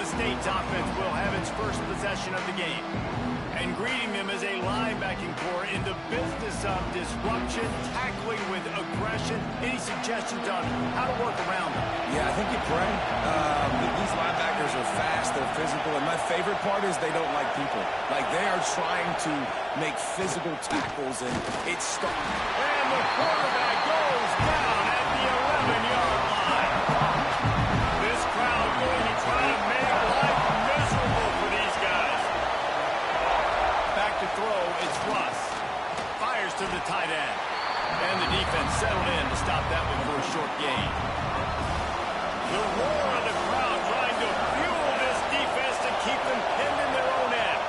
Florida State's offense will have its first possession of the game. And greeting them as a linebacking core in the business of disruption, tackling with aggression. Any suggestions on how to work around them? Yeah, I think you pray. These linebackers are fast, they're physical, and my favorite part is they don't like people. Like, they are trying to make physical tackles, and it's stuck. And the quarterback goes down at the 11-yard line. This crowd going to try to make life miserable for these guys. Back to throw, it's Russ. Fires to the tight end. And the defense settled in to stop that one for a short gain. The roar of the crowd trying to fuel this defense to keep them pinned in their own end.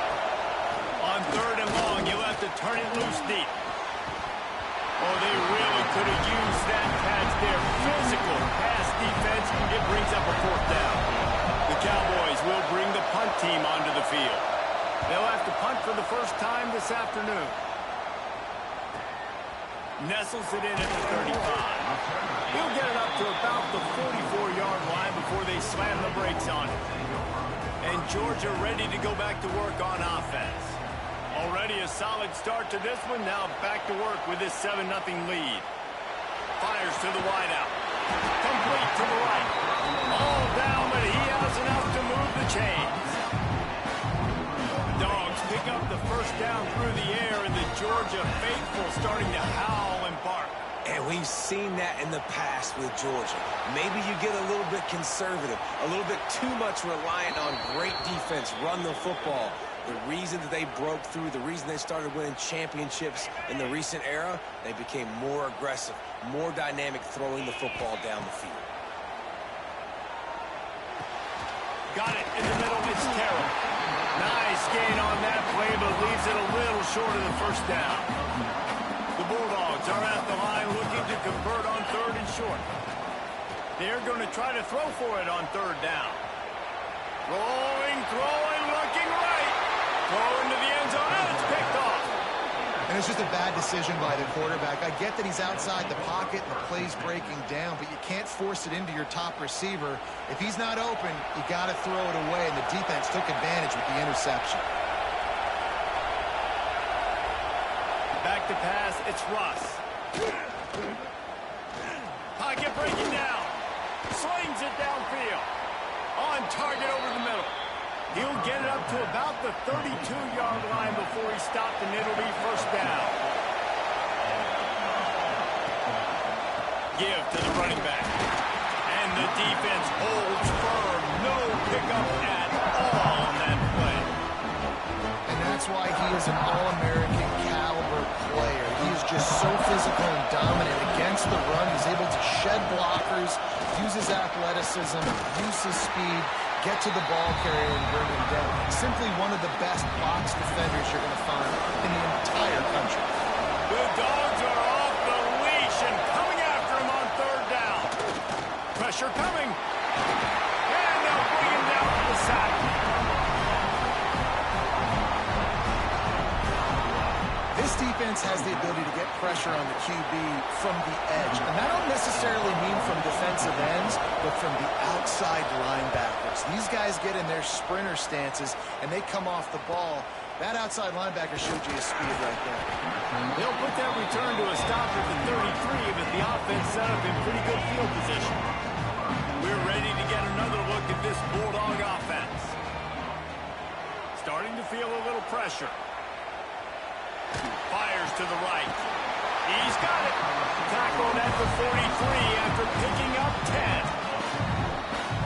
On third and long, you'll have to turn it loose deep. Oh, they really could have used that catch there. Physical pass defense. It brings up a fourth down. The Cowboys will bring the punt team onto the field. They'll have to punt for the first time this afternoon. Nestles it in at the 35. He'll get it up to about the 44-yard line before they slam the brakes on it. And Georgia ready to go back to work on offense. Already a solid start to this one. Now back to work with this 7-0 lead. Fires to the wideout. Complete to the right. All down, but he has enough to move the chains. Dogs pick up the first down through the air, and the Georgia faithful starting to howl and bark. And we've seen that in the past with Georgia. Maybe you get a little bit conservative, a little bit too much reliant on great defense, run the football. The reason that they broke through, the reason they started winning championships in the recent era, they became more aggressive, more dynamic throwing the football down the field. Got it in the middle. It's Terrell. Nice gain on that play, but leaves it a little short of the first down. The Bulldogs are at the line looking to convert on third and short. They're going to try to throw for it on third down. Throwing, looking right. Throw into the end zone, and it's picked off. And it's just a bad decision by the quarterback. I get that he's outside the pocket and the play's breaking down, but you can't force it into your top receiver. If he's not open, you got to throw it away, and the defense took advantage with the interception. Back to pass, it's Russ. Pocket breaking down. Slings it downfield. On target over the middle. He'll get it up to about the 32-yard line before he stopped, and it'll be first down. Give to the running back. And the defense holds firm. No pickup at all on that play. And that's why he is an All-American caliber player. He is just so physical and dominant against the run. He's able to shed blockers, use his athleticism, use his speed, get to the ball carrier and bring him down. Simply one of the best box defenders you're going to find in the entire country. The Dogs are off the leash and coming after him on third down. Pressure coming. And they'll bring him down to the sack. This defense has the ability to get pressure on the QB from the edge. And that don't necessarily mean from defensive ends, but from the outside linebackers. These guys get in their sprinter stances, and they come off the ball. That outside linebacker showed you his speed right there. They'll put that return to a stop at the 33, but the offense set up in pretty good field position. We're ready to get another look at this Bulldog offense. Starting to feel a little pressure. Fires to the right. He's got it. Tackled at the 43 after picking up 10.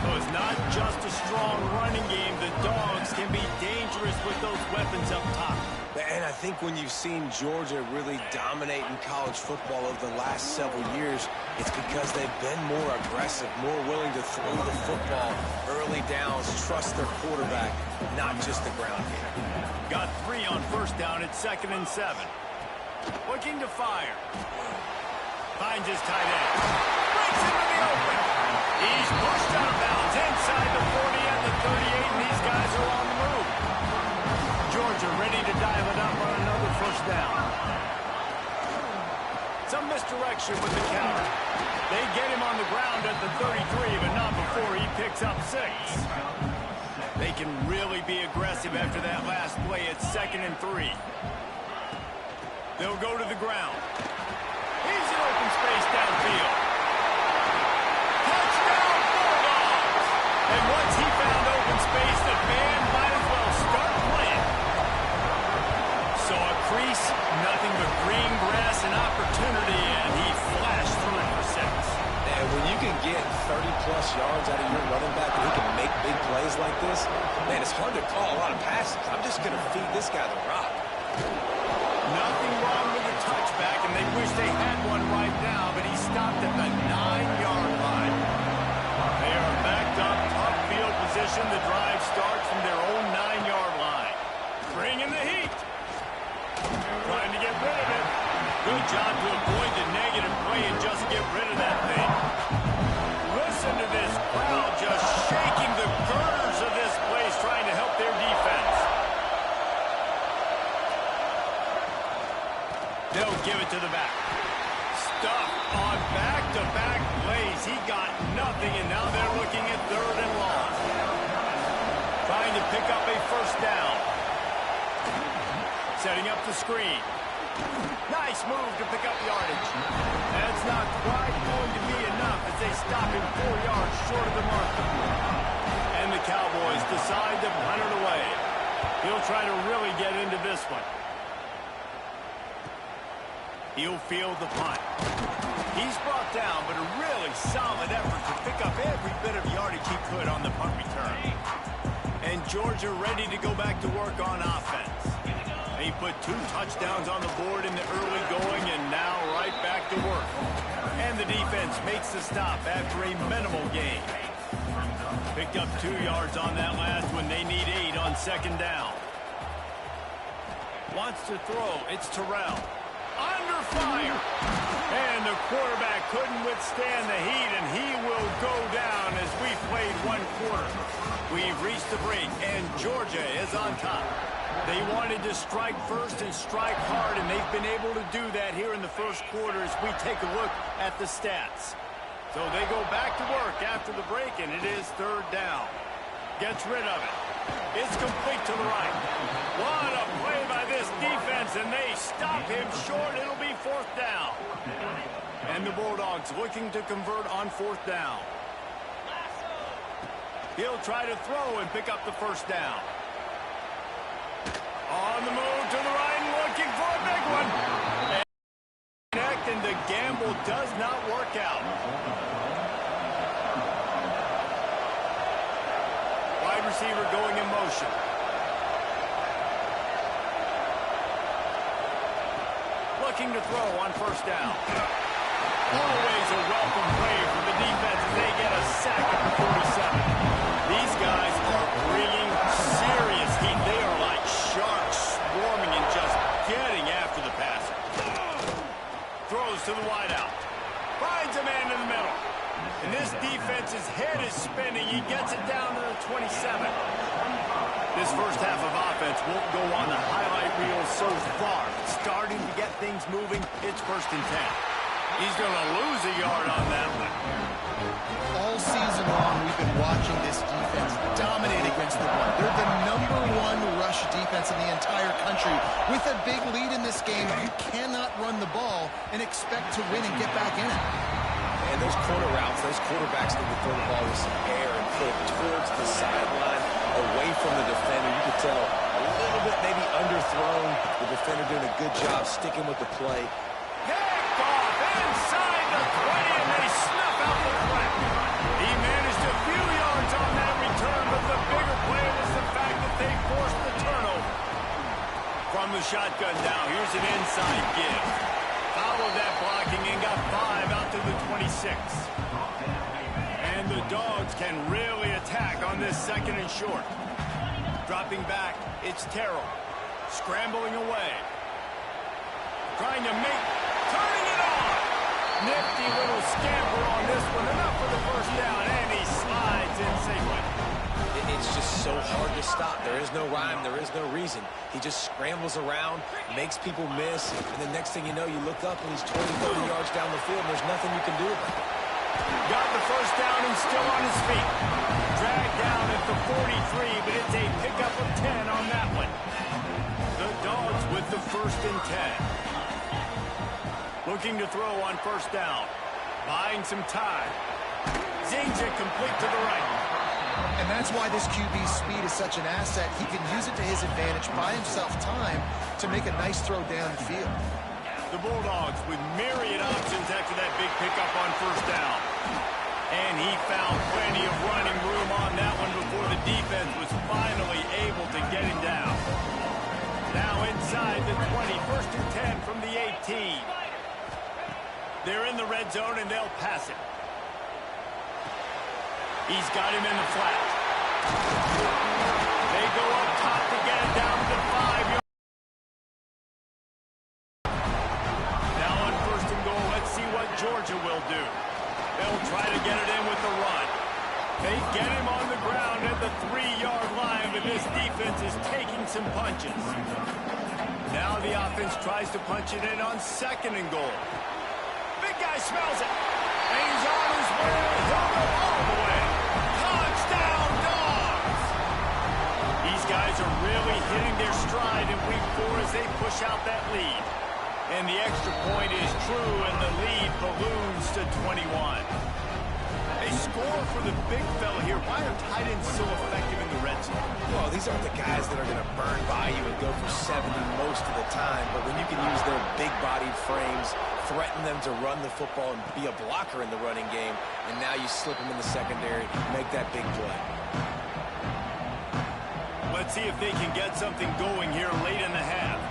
So it's not just a strong running game. The Dogs can be dangerous with those weapons up top. And I think when you've seen Georgia really dominate in college football over the last several years, it's because they've been more aggressive, more willing to throw the football early downs, trust their quarterback, not just the ground game. Got 3 on first down at 2nd and 7. Looking to fire. Finds his tight end. Breaks into the open. He's pushed out of bounds inside the 40 and the 38, and these guys are on the move. Georgia ready to dial it up on another first down. Some misdirection with the counter. They get him on the ground at the 33, but not before he picks up 6. They can really be aggressive after that last play. It's 2nd and 3. They'll go to the ground. He's in open space downfield. Touchdown, Bulldogs! And once he found open space, the band might as well start playing. So a crease, nothing but green grass and opportunity, and he flashed through it for 6. And when you can get 30-plus yards out of your running back and he can make big plays like this, man, it's hard to call a lot of passes. I'm just going to feed this guy the rock. Nothing wrong with the touchback, and they wish they had one right now, but he stopped at the 9-yard line. They are backed up, top field position. The drive starts from their own 9-yard line. Bring in the heat. Trying to get rid of it. Good job to avoid the negative play and just get rid of that thing. Listen to this crowd just shaking the girders of this place, trying to help their defense. They'll give it to the back. Stuck on back-to-back plays. He got nothing, and now they're looking at 3rd and long. Trying to pick up a 1st down. Setting up the screen. Nice move to pick up yardage. That's not quite going to be enough as they stop him 4 yards short of the marker. And the Cowboys decide to punt it away. He'll try to really get into this one. He'll field the punt. He's brought down, but a really solid effort to pick up every bit of yardage he could on the punt return. And Georgia ready to go back to work on offense. He put 2 touchdowns on the board in the early going, and now right back to work. And the defense makes the stop after a minimal gain. Picked up 2 yards on that last one. They need 8 on 2nd down. Wants to throw. It's Terrell. Under fire. And the quarterback couldn't withstand the heat, and he will go down as we played 1 quarter. We've reached the break, and Georgia is on top. They wanted to strike first and strike hard, and they've been able to do that here in the 1st quarter as we take a look at the stats. So they go back to work after the break, and it is 3rd down. Gets rid of it. It's complete to the right. What a play by this defense, and they stop him short. It'll be 4th down. And the Bulldogs looking to convert on 4th down. He'll try to throw and pick up the 1st down. On the move to the right and looking for a big one. And the gamble does not work out. Wide receiver going in motion. Looking to throw on 1st down. Always a welcome play for the defense as they get a sack at the 47. These guys are bringing serious heat. They are like sharks swarming and just getting after the passer. Throws to the wideout. Finds a man in the middle. And this defense's head is spinning. He gets it down to the 27. This 1st half of offense won't go on the highlight reel so far. Starting to get things moving. It's 1st and 10. He's going to lose a yard on that one. All season long, we've been watching this defense dominate against the run. They're the #1 rush defense in the entire country. With a big lead in this game, you cannot run the ball and expect to win and get back in it. And those corner routes, those quarterbacks need to throw the ball with some air and put it towards the sideline, away from the defender. You could tell a little bit maybe underthrown. The defender doing a good job sticking with the play. Picked off inside the 20, and they snuff out the threat. He managed a few yards on that return, but the bigger play was the fact that they forced the turnover. From the shotgun now, here's an inside give. Followed that blocking and got 5 out to the 26. And the Dogs can really attack on this 2nd and short. Dropping back, it's Terrell. Scrambling away. Trying to turning it on. Nifty little scamper on this one. Enough for the 1st down, and he slides in safely. It's just so hard to stop. There is no rhyme. There is no reason. He just scrambles around, makes people miss, and the next thing you know, you look up and he's 20, 30 yards down the field, and there's nothing you can do about it. Got the 1st down and still on his feet. Dragged down at the 43, but Looking to throw on first down. Buying some time. Zings it complete to the right. And that's why this QB's speed is such an asset. He can use it to his advantage, buy himself time to make a nice throw down the field. The Bulldogs with myriad options after that big pickup on first down. And he found plenty of running room on that one before the defense was finally able to get him down. Now inside the 20, 1st and 10 from the 18. They're in the red zone and they'll pass it. He's got him in the flat. They go up top to get it down to the 5-yard. Now on 1st and goal, let's see what Georgia will do. They'll try to get it in with the run. They get him on the ground at the 3-yard line, but this defense is taking some punches. Now the offense tries to punch it in on 2nd and goal. Big guy smells it. And he's on his way. He'll go all the way. Touchdown, Dogs! These guys are really hitting their stride in week 4 as they push out that lead. And the extra point is true, and the lead balloons to 21. They score for the big fella here. Why are tight ends so effective in the red zone? Well, these aren't the guys that are going to burn by you and go for 70 most of the time, but when you can use their big-bodied frames, threaten them to run the football and be a blocker in the running game, and now you slip them in the secondary, make that big play. Let's see if they can get something going here late in the half.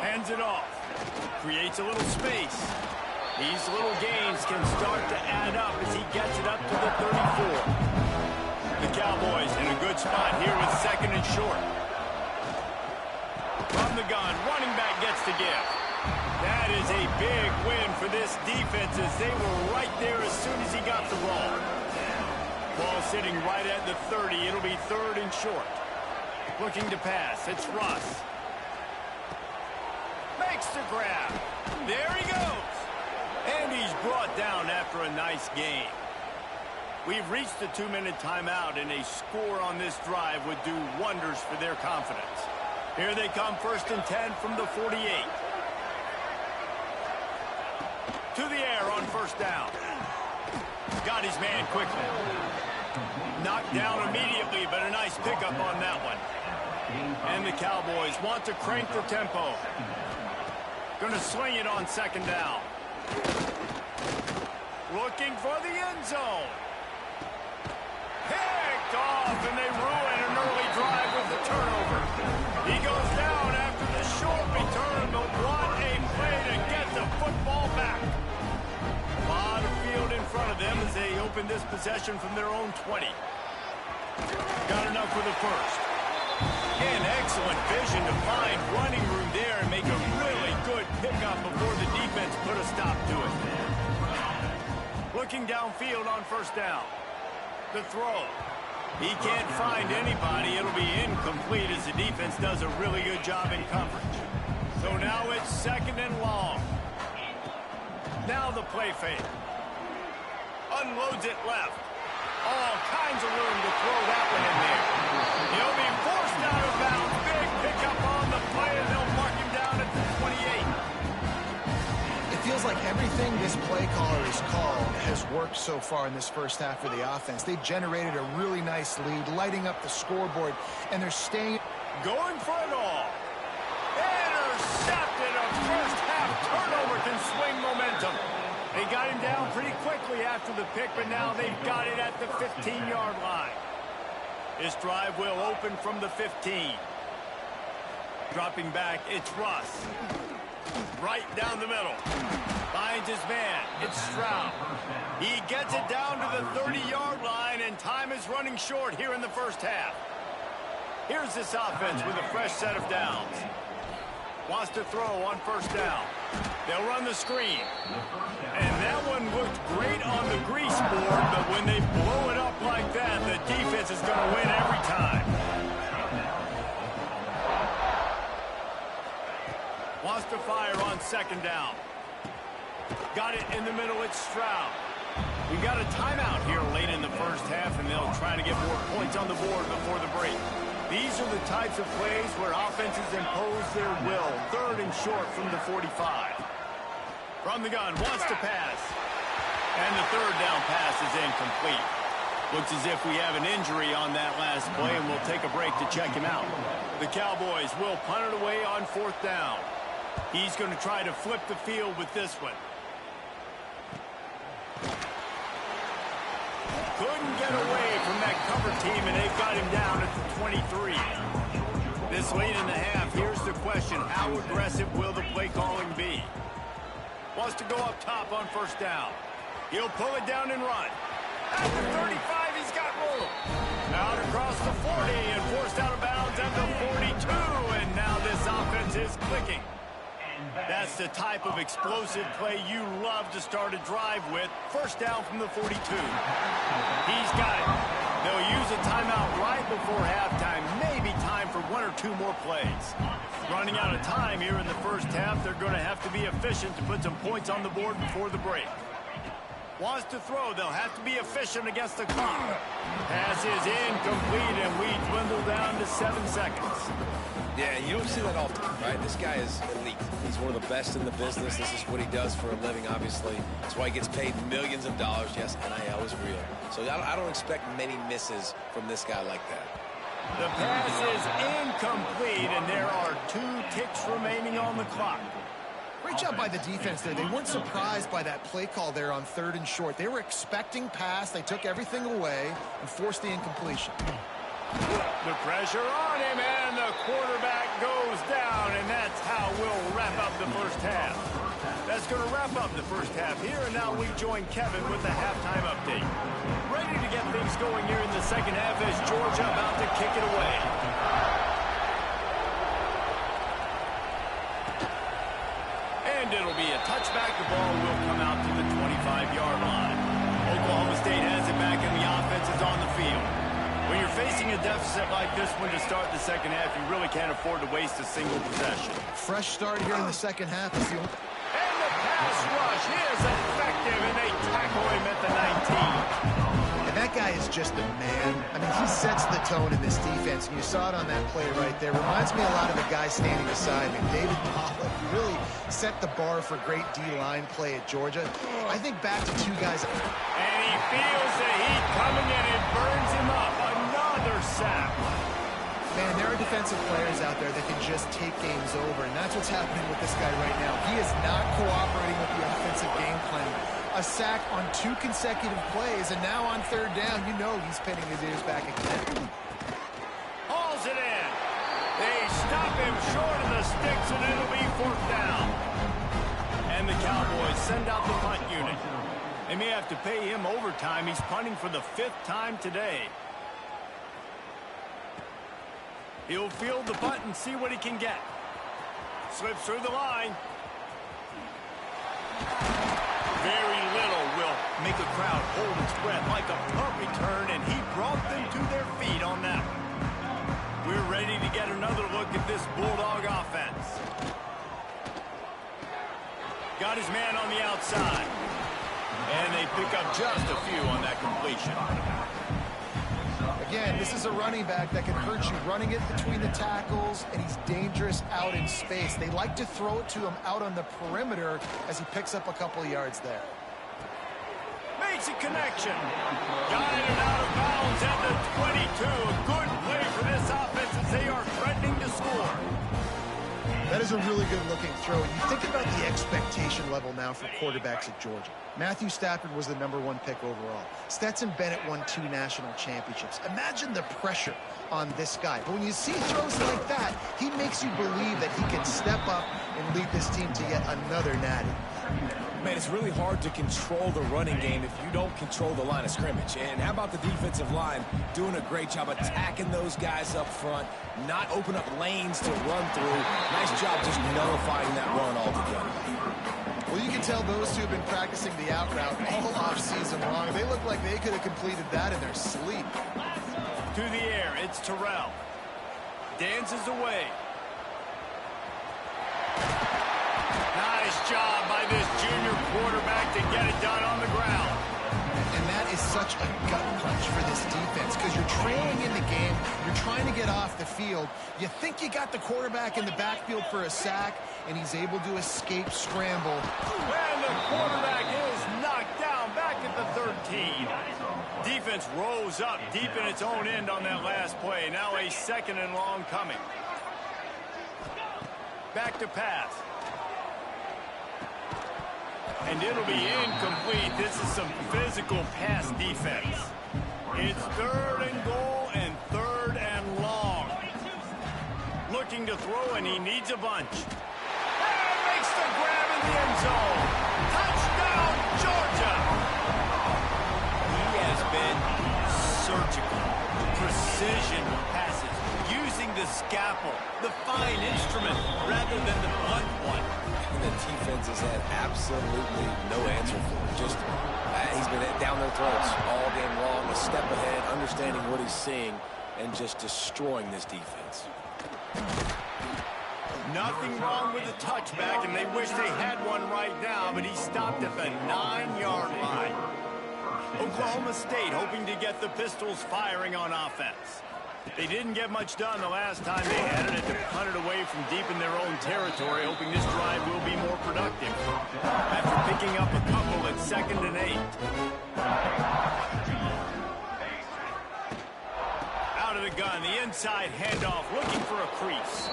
Hands it off. Creates a little space. These little gains can start to add up as he gets it up to the 34. The Cowboys in a good spot here with 2nd and short. From the gun, running back gets to give. That is a big win for this defense as they were right there as soon as he got the ball. Ball sitting right at the 30. It'll be 3rd and short. Looking to pass. It's Russ. Makes the grab. There he goes. And he's brought down after a nice gain. We've reached the 2-minute timeout, and a score on this drive would do wonders for their confidence. Here they come, 1st and 10 from the 48. To the air on 1st down. Got his man quickly. Knocked down immediately, but a nice pickup on that one. And the Cowboys want to crank the tempo. Going to swing it on 2nd down. Looking for the end zone. Picked off, and they ruin an early drive with the turnover. He goes down after the short return, but what a play to get the football back. A lot of field in front of them as they open this possession from their own 20. Got enough for the 1st. And excellent vision to find running room there and make a really good pickup before the defense put a stop to it. Looking downfield on 1st down. The throw. He can't find anybody. It'll be incomplete as the defense does a really good job in coverage. So now it's 2nd and long. Now the play fake. Unloads it left. All kinds of room to throw that one in there. He'll be forced out of bounds. Big pickup on the play, and they'll mark him down at the 28. It feels like everything this play caller has called has worked so far in this 1st half for the offense. They generated a really nice lead, lighting up the scoreboard, and they're staying. Going for it all. Intercepted. A 1st half turnover can swing momentum. They got him down pretty quickly after the pick, but now they've got it at the 15-yard line. This drive will open from the 15. Dropping back, it's Russ. Right down the middle. Finds his man. It's Stroud. He gets it down to the 30-yard line, and time is running short here in the 1st half. Here's this offense with a fresh set of downs. Wants to throw on 1st down. They'll run the screen. And that one looked great on the grease board, but when they blow it up like that, the defense is going to win every time. Wants to fire on 2nd down. Got it in the middle, it's Stroud. We got a timeout here late in the 1st half, and they'll try to get more points on the board before the break. These are the types of plays where offenses impose their will. 3rd and short from the 45. From the gun, wants to pass. And the 3rd down pass is incomplete. Looks as if we have an injury on that last play, and we'll take a break to check him out. The Cowboys will punt it away on 4th down. He's going to try to flip the field with this one. Couldn't get away from that cover team, and they've got him down at the 23. This late in the half, here's the question. How aggressive will the play calling be? Wants to go up top on 1st down. He'll pull it down and run. At the 35, he's got room. Out across the 40 and forced out of bounds at the 42. And now this offense is clicking. That's the type of explosive play you love to start a drive with. 1st down from the 42. He's got it. They'll use a timeout right before halftime. Maybe time for 1 or 2 more plays. Running out of time here in the 1st half. They're going to have to be efficient to put some points on the board before the break. Wants to throw. They'll have to be efficient against the clock. Pass is incomplete, and we dwindle down to 7 seconds. Yeah, you don't see that often, right? This guy is elite. He's one of the best in the business. This is what he does for a living, obviously. That's why he gets paid millions of dollars. Yes, NIL is real. So I don't expect many misses from this guy like that. The pass is incomplete, and there are 2 ticks remaining on the clock. Great job by the defense there. They weren't surprised by that play call there on 3rd and short. They were expecting pass. They took everything away and forced the incompletion. The pressure on him, and the quarterback goes down, and that's how we'll wrap up the 1st half. That's going to wrap up the 1st half here, and now we join Kevin with the halftime update. Ready to get things going here in the 2nd half as Georgia about to kick it away. And it'll be a touchback. The ball will come out to the 25-yard line. Oklahoma State has it back, and the offense is on the field. When you're facing a deficit like this one to start the 2nd half, you really can't afford to waste a single possession. Fresh start here in the 2nd half. And the pass rush is effective, and they tackle him at the 19. And that guy is just a man. I mean, he sets the tone in this defense, and you saw it on that play right there. Reminds me a lot of the guy standing beside me, David Pollock. He really set the bar for great D-line play at Georgia. I think back to 2 guys. And he feels the heat coming in and burns him up. Another sack. Man, there are defensive players out there that can just take games over, and that's what's happening with this guy right now. He is not cooperating with the offensive game plan. A sack on 2 consecutive plays, and now on 3rd down, you know he's pinning his ears back again. Hauls it in. They stop him short of the sticks, and it'll be 4th down. And the Cowboys send out the punt unit. They may have to pay him overtime. He's punting for the 5th time today. He'll field the punt and see what he can get. Slips through the line. Very little will make a crowd hold its breath like a punt return, and he brought them to their feet on that one. We're ready to get another look at this Bulldog offense. Got his man on the outside. And they pick up just a few on that completion. Again, this is a running back that can hurt you, running it between the tackles, and he's dangerous out in space. They like to throw it to him out on the perimeter as he picks up a couple of yards there. Makes a connection. Got it out of bounds at the 22. A good play for this offense as they are threatening to score. That is a really good-looking throw. And you think about the expectation level now for quarterbacks at Georgia. Matthew Stafford was the #1 pick overall. Stetson Bennett won 2 national championships. Imagine the pressure on this guy. But when you see throws like that, he makes you believe that he can step up and lead this team to yet another natty. Man, it's really hard to control the running game if you don't control the line of scrimmage. And how about the defensive line doing a great job attacking those guys up front, not open up lanes to run through. Nice job just nullifying that run altogether. Well, you can tell those 2 have been practicing the out route all offseason long. They look like they could have completed that in their sleep. To the air, it's Terrell. Dances away. Nice job by this junior quarterback to get it done on the ground. And that is such such a gut punch for this defense because you're trailing in the game. You're trying to get off the field. You think you got the quarterback in the backfield for a sack, and he's able to escape scramble. And the quarterback is knocked down back at the 13. Defense rose up deep in its own end on that last play. Now a 2nd and long coming. Back to pass. And it'll be incomplete. This is some physical pass defense. It's 3rd and goal and 3rd and long. Looking to throw, and he needs a bunch. And makes the grab in the end zone. Touchdown, Georgia! He has been surgical. Precision passes, using the scalpel, the fine instrument, rather than the blunt one. The defense has had absolutely no answer for it. Just, he's been down their throats all game long, a step ahead, understanding what he's seeing, and just destroying this defense. Nothing wrong with the touchback, and they wish they had one right now, but he stopped at the 9-yard line. Oklahoma State hoping to get the Pistols firing on offense. They didn't get much done the last time they had it. To punt it away from deep in their own territory, hoping this drive will be more productive. After picking up a couple at 2nd and 8. Out of the gun, the inside handoff, looking for a crease.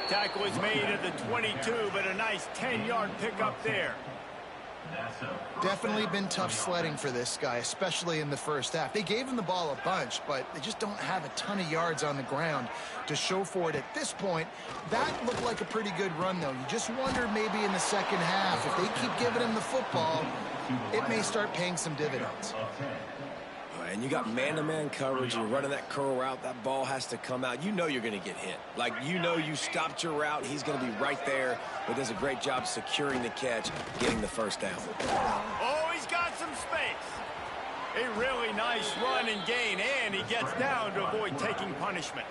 Tackle is made at the 22, but a nice 10-yard pickup there. Definitely been tough sledding for this guy, especially in the first half. They gave him the ball a bunch, but they just don't have a ton of yards on the ground to show for it at this point. That looked like a pretty good run, though. You just wonder maybe in the second half, if they keep giving him the football, it may start paying some dividends. And you got man-to-man coverage, and you're running that curl route, that ball has to come out. You know you're going to get hit. Like, you know you stopped your route, he's going to be right there, but does a great job securing the catch, getting the first down. Oh, he's got some space. A really nice run and gain, and he gets down to avoid taking punishment.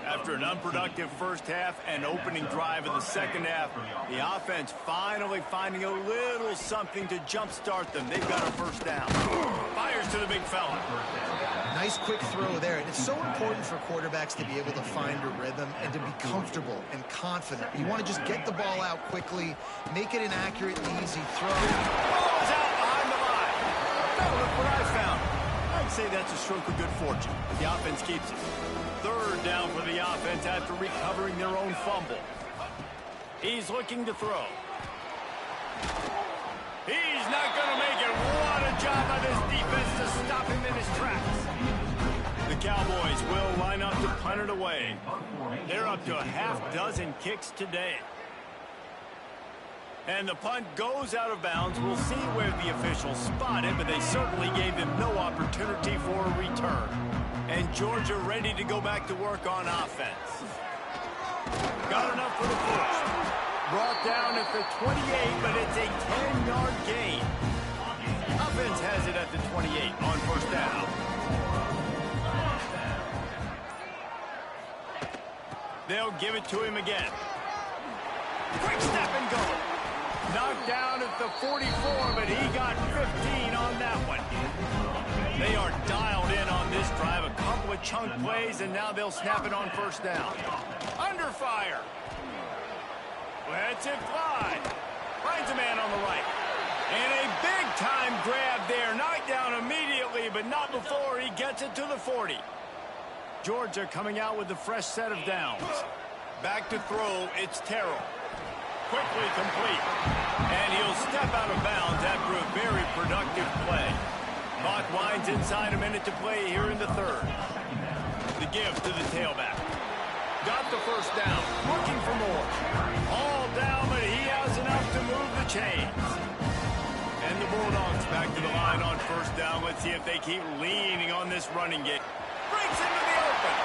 After an unproductive first half and opening drive of the second half, the offense finally finding a little something to jumpstart them. They've got a first down. Fires to the big fella. Nice quick throw there. And it's so important for quarterbacks to be able to find a rhythm and to be comfortable and confident. You want to just get the ball out quickly, make it an accurate and easy throw. Ball is out behind the line. Now look what I found. I'd say that's a stroke of good fortune. The offense keeps it. 3rd down for the offense after recovering their own fumble. He's looking to throw. He's not going to make it. What a job by this defense to stop him in his tracks. The Cowboys will line up to punt it away. They're up to a half-dozen kicks today. And the punt goes out of bounds. We'll see where the officials spot it, but they certainly gave him no opportunity for a return. And Georgia ready to go back to work on offense. Got enough for the first. Brought down at the 28, but it's a 10-yard gain. Offense has it at the 28 on first down. They'll give it to him again. Quick step and go. Knocked down at the 44, but he got 15 on that one. They are dialed in on this drive. A couple of chunk plays, and now they'll snap it on first down. Under fire. Lets it fly. Finds a man on the right. And a big-time grab there. Knocked down immediately, but not before he gets it to the 40. Georgia coming out with a fresh set of downs. Back to throw, it's Terrell. Quickly complete. And he'll step out of bounds after a very productive play. Clock winds inside a minute to play here in the 3rd. The give to the tailback. Got the first down. Looking for more. All down, but he has enough to move the chains. And the Bulldogs back to the line on first down. Let's see if they keep leaning on this running game. Breaks into the open.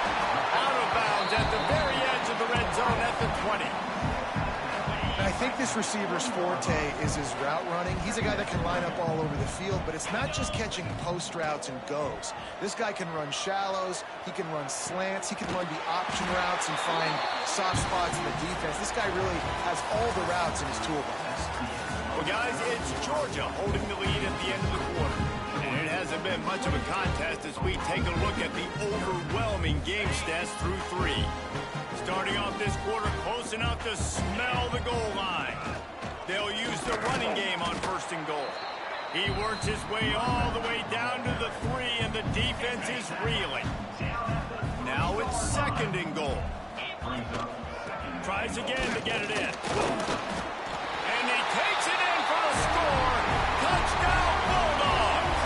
Out of bounds at the very edge of the red zone at the 20. I think this receiver's forte is his route running. He's a guy that can line up all over the field, but it's not just catching post routes and goes. This guy can run shallows, he can run slants, he can run the option routes and find soft spots in the defense. This guy really has all the routes in his toolbox. Well, guys, it's Georgia holding the lead at the end of the quarter. And it hasn't been much of a contest as we take a look at the overwhelming game stats through 3. Starting off this quarter close enough to smell the goal line. They'll use the running game on 1st and goal. He works his way all the way down to the 3, and the defense is reeling. Now it's 2nd and goal. Tries again to get it in. And he takes it in for the score. Touchdown, Bulldogs!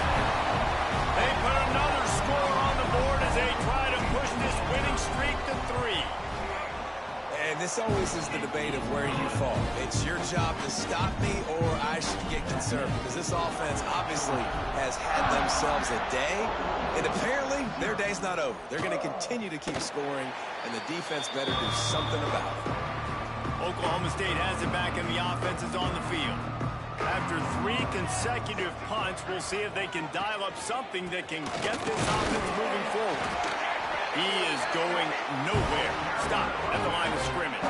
They put another score on the board as they try to push this winning streak to 3. And this always is the debate of where you fall. It's your job to stop me, or I should get conservative. Because this offense obviously has had themselves a day, and apparently their day's not over. They're going to continue to keep scoring, and the defense better do something about it. Oklahoma State has it back, and the offense is on the field. After 3 consecutive punts, we'll see if they can dial up something that can get this offense moving forward. He is going nowhere. Stop at the line of scrimmage.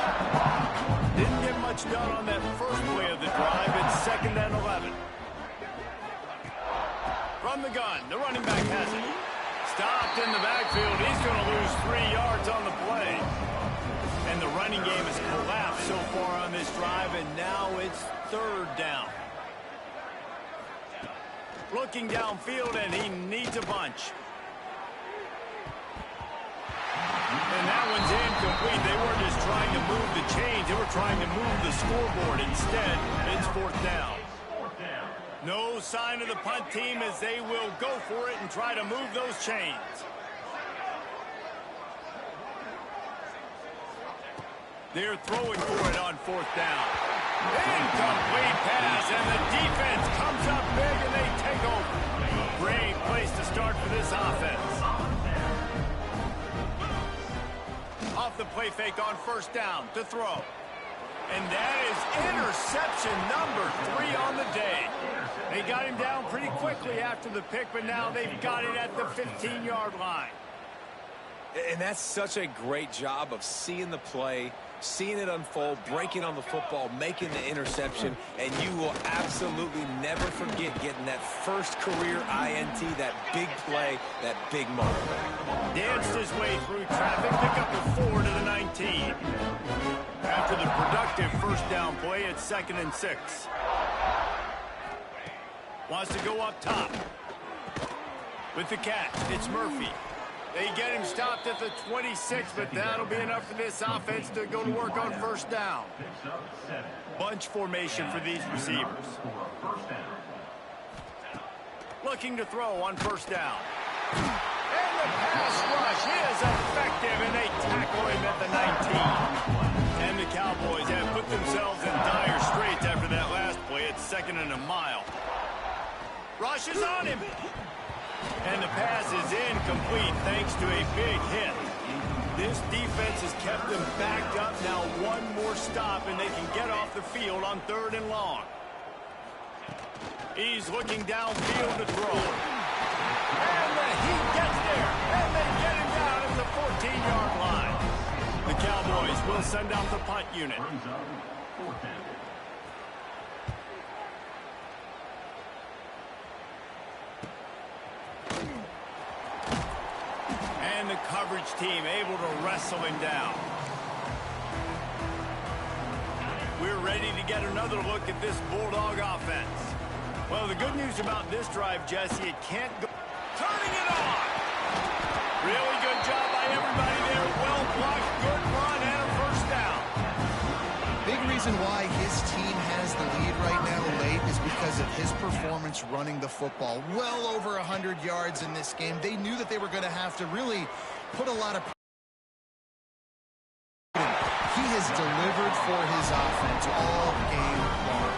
Didn't get much done on that first play of the drive. It's 2nd and 11. From the gun, the running back has it. Stopped in the backfield. He's going to lose 3 yards on the play. And the running game has collapsed so far on this drive, and now it's 3rd down. Looking downfield, and he needs a bunch. And that one's incomplete. They weren't just trying to move the chains. They were trying to move the scoreboard. Instead, it's 4th down. No sign of the punt team as they will go for it and try to move those chains. They're throwing for it on 4th down. Incomplete pass, and the defense comes up big, and they take over. Great place to start for this offense. Off the play fake on 1st down to throw. And that is interception number 3 on the day. They got him down pretty quickly after the pick, but now they've got it at the 15-yard line. And that's such a great job of seeing the play, seeing it unfold, breaking on the football, making the interception, and you will absolutely never forget getting that first career INT, that big play, that big moment. Danced his way through traffic, pick up the 4 to the 19. After the productive 1st down play, it's 2nd and 6. Wants to go up top. With the catch, it's Murphy. They get him stopped at the 26, but that'll be enough for this offense to go to work on 1st down. Bunch formation for these receivers. Looking to throw on 1st down. And the pass rush is effective, and they tackle him at the 19. And the Cowboys have put themselves in dire straits after that last play. It's 2nd and a mile. Rush is on him. And the pass is incomplete thanks to a big hit. This defense has kept them backed up. Now one more stop, and they can get off the field on 3rd and long. He's looking downfield to throw. And he gets there, and they get him down at the 14-yard line. The Cowboys will send out the punt unit. And the coverage team able to wrestle him down. We're ready to get another look at this Bulldog offense. Well, the good news about this drive, Jesse, it can't go. Turning it on! Really good job by everybody there. Well blocked, good run, and a 1st down. Big reason why his team has the lead right now late is because of his performance running the football. Well over 100 yards in this game. They knew that they were going to have to really put a lot of... He has delivered for his offense all game long.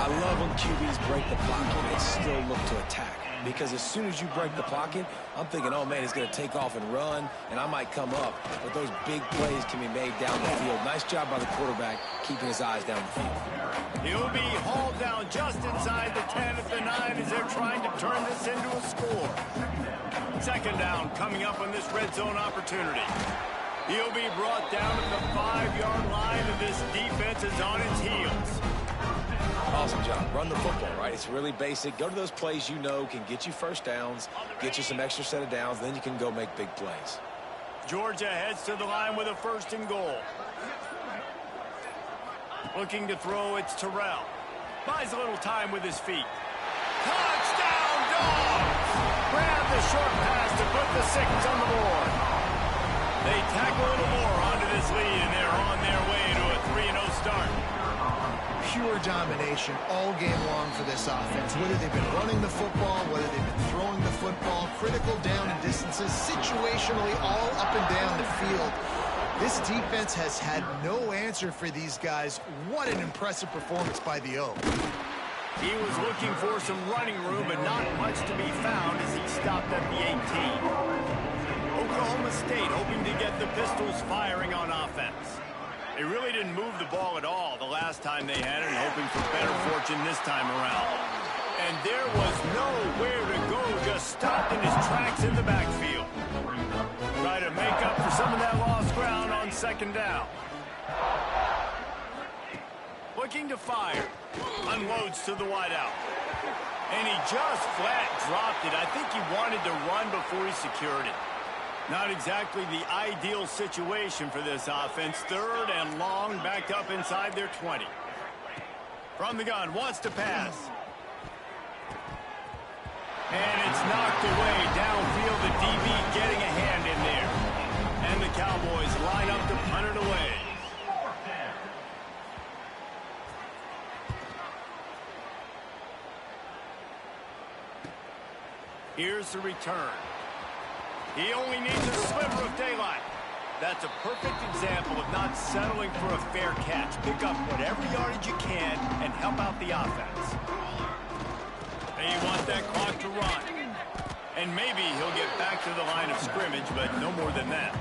I love when QBs break the pocket and still look to attack. Because as soon as you break the pocket, I'm thinking, oh, man, he's going to take off and run, and I might come up. But those big plays can be made down the field. Nice job by the quarterback keeping his eyes down the field. He'll be hauled down just inside the 10 at the 9 as they're trying to turn this into a score. 2nd down coming up on this red zone opportunity. He'll be brought down at the 5-yard line, and this defense is on its heels. Awesome job. Run the football, right? It's really basic. Go to those plays you know can get you first downs, get you some extra set of downs, then you can go make big plays. Georgia heads to the line with a 1st and goal. Looking to throw, it's Terrell. Buys a little time with his feet. Touchdown, Dogs! Grab the short pass to put the 6 on the board. They tack a little more onto this lead, and they're on their way to a 3-0 start. Pure domination all game long for this offense. Whether they've been running the football, whether they've been throwing the football, critical down and distances, situationally all up and down the field. This defense has had no answer for these guys. What an impressive performance by the O. He was looking for some running room, but not much to be found as he stopped at the 18. Oklahoma State hoping to get the Pistols firing on offense. They really didn't move the ball at all the last time they had it, and hoping for better fortune this time around. And there was nowhere to go, just stopped in his tracks in the backfield. Try to make up for some of that lost ground on 2nd down. Looking to fire. Unloads to the wideout. And he just flat dropped it. I think he wanted to run before he secured it. Not exactly the ideal situation for this offense. 3rd and long, backed up inside their 20. From the gun, wants to pass. And it's knocked away downfield. The DB getting a hand in there. And the Cowboys line up to punt it away. Here's the return. He only needs a sliver of daylight. That's a perfect example of not settling for a fair catch. Pick up whatever yardage you can and help out the offense. And you want that clock to run. And maybe he'll get back to the line of scrimmage, but no more than that.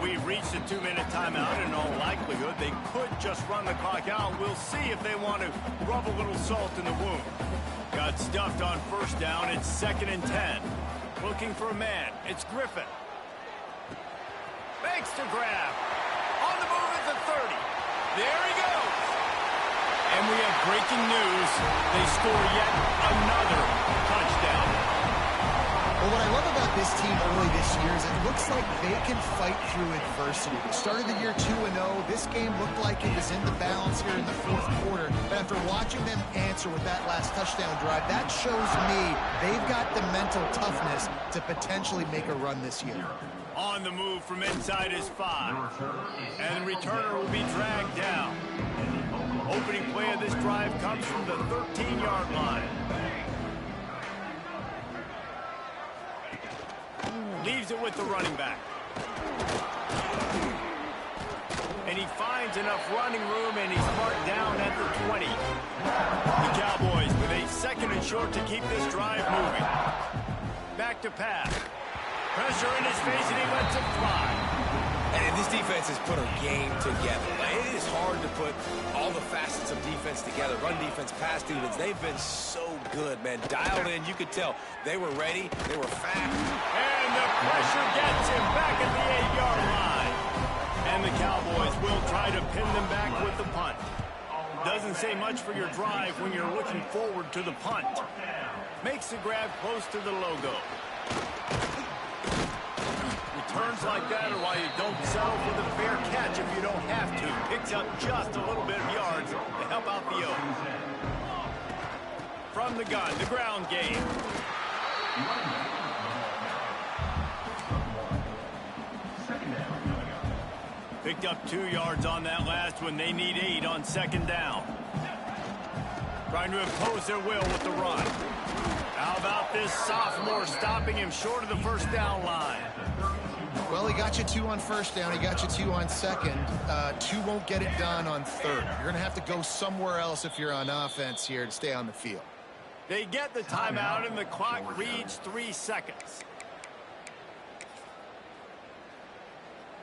We've reached a 2-minute timeout, and in all likelihood, they could just run the clock out. We'll see if they want to rub a little salt in the wound. Got stuffed on 1st down. It's 2nd and 10. Looking for a man. It's Griffin. Makes the grab. On the move at the 30. There he goes. And we have breaking news. They score yet another touchdown. Well, what I love about this team early this year is it looks like they can fight through adversity. They started the year 2-0. This game looked like it was in the balance here in the 4th quarter. But after watching them answer with that last touchdown drive, that shows me they've got the mental toughness to potentially make a run this year. On the move from inside his 5. And the returner will be dragged down. Opening play of this drive comes from the 13-yard line. Leaves it with the running back. And he finds enough running room, and he's marked down at the 20. The Cowboys with a 2nd and short to keep this drive moving. Back to pass. Pressure in his face, and he lets it fly. And this defense has put a game together. It is hard to put all the facets of defense together. Run defense, pass defense. They've been so good, man. Dialed in. You could tell they were ready. They were fast. And the pressure gets him back at the 8-yard line. And the Cowboys will try to pin them back with the punt. Doesn't say much for your drive when you're looking forward to the punt. Makes the grab close to the logo. Returns like that are why you don't settle for the fair catch if you don't have to. Picks up just a little bit of yards to help out the O's. From the gun, the ground game. Picked up 2 yards on that last one. They need 8 on 2nd down. Trying to impose their will with the run. How about this sophomore stopping him short of the 1st down line? Well, he got you 2 on 1st down. He got you 2 on 2nd. 2 won't get it done on 3rd. You're going to have to go somewhere else if you're on offense here to stay on the field. They get the timeout, and the clock reads 3 seconds.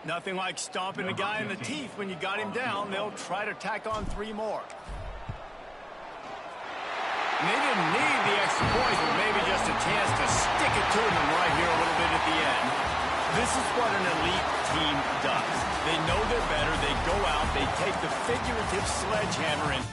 Nothing like stomping a guy in the teeth when you got him down. They'll try to tack on 3 more. And they didn't need the extra point, but maybe just a chance to stick it to them right here a little bit at the end. This is what an elite team does. They know they're better. They go out. They take the figurative sledgehammer and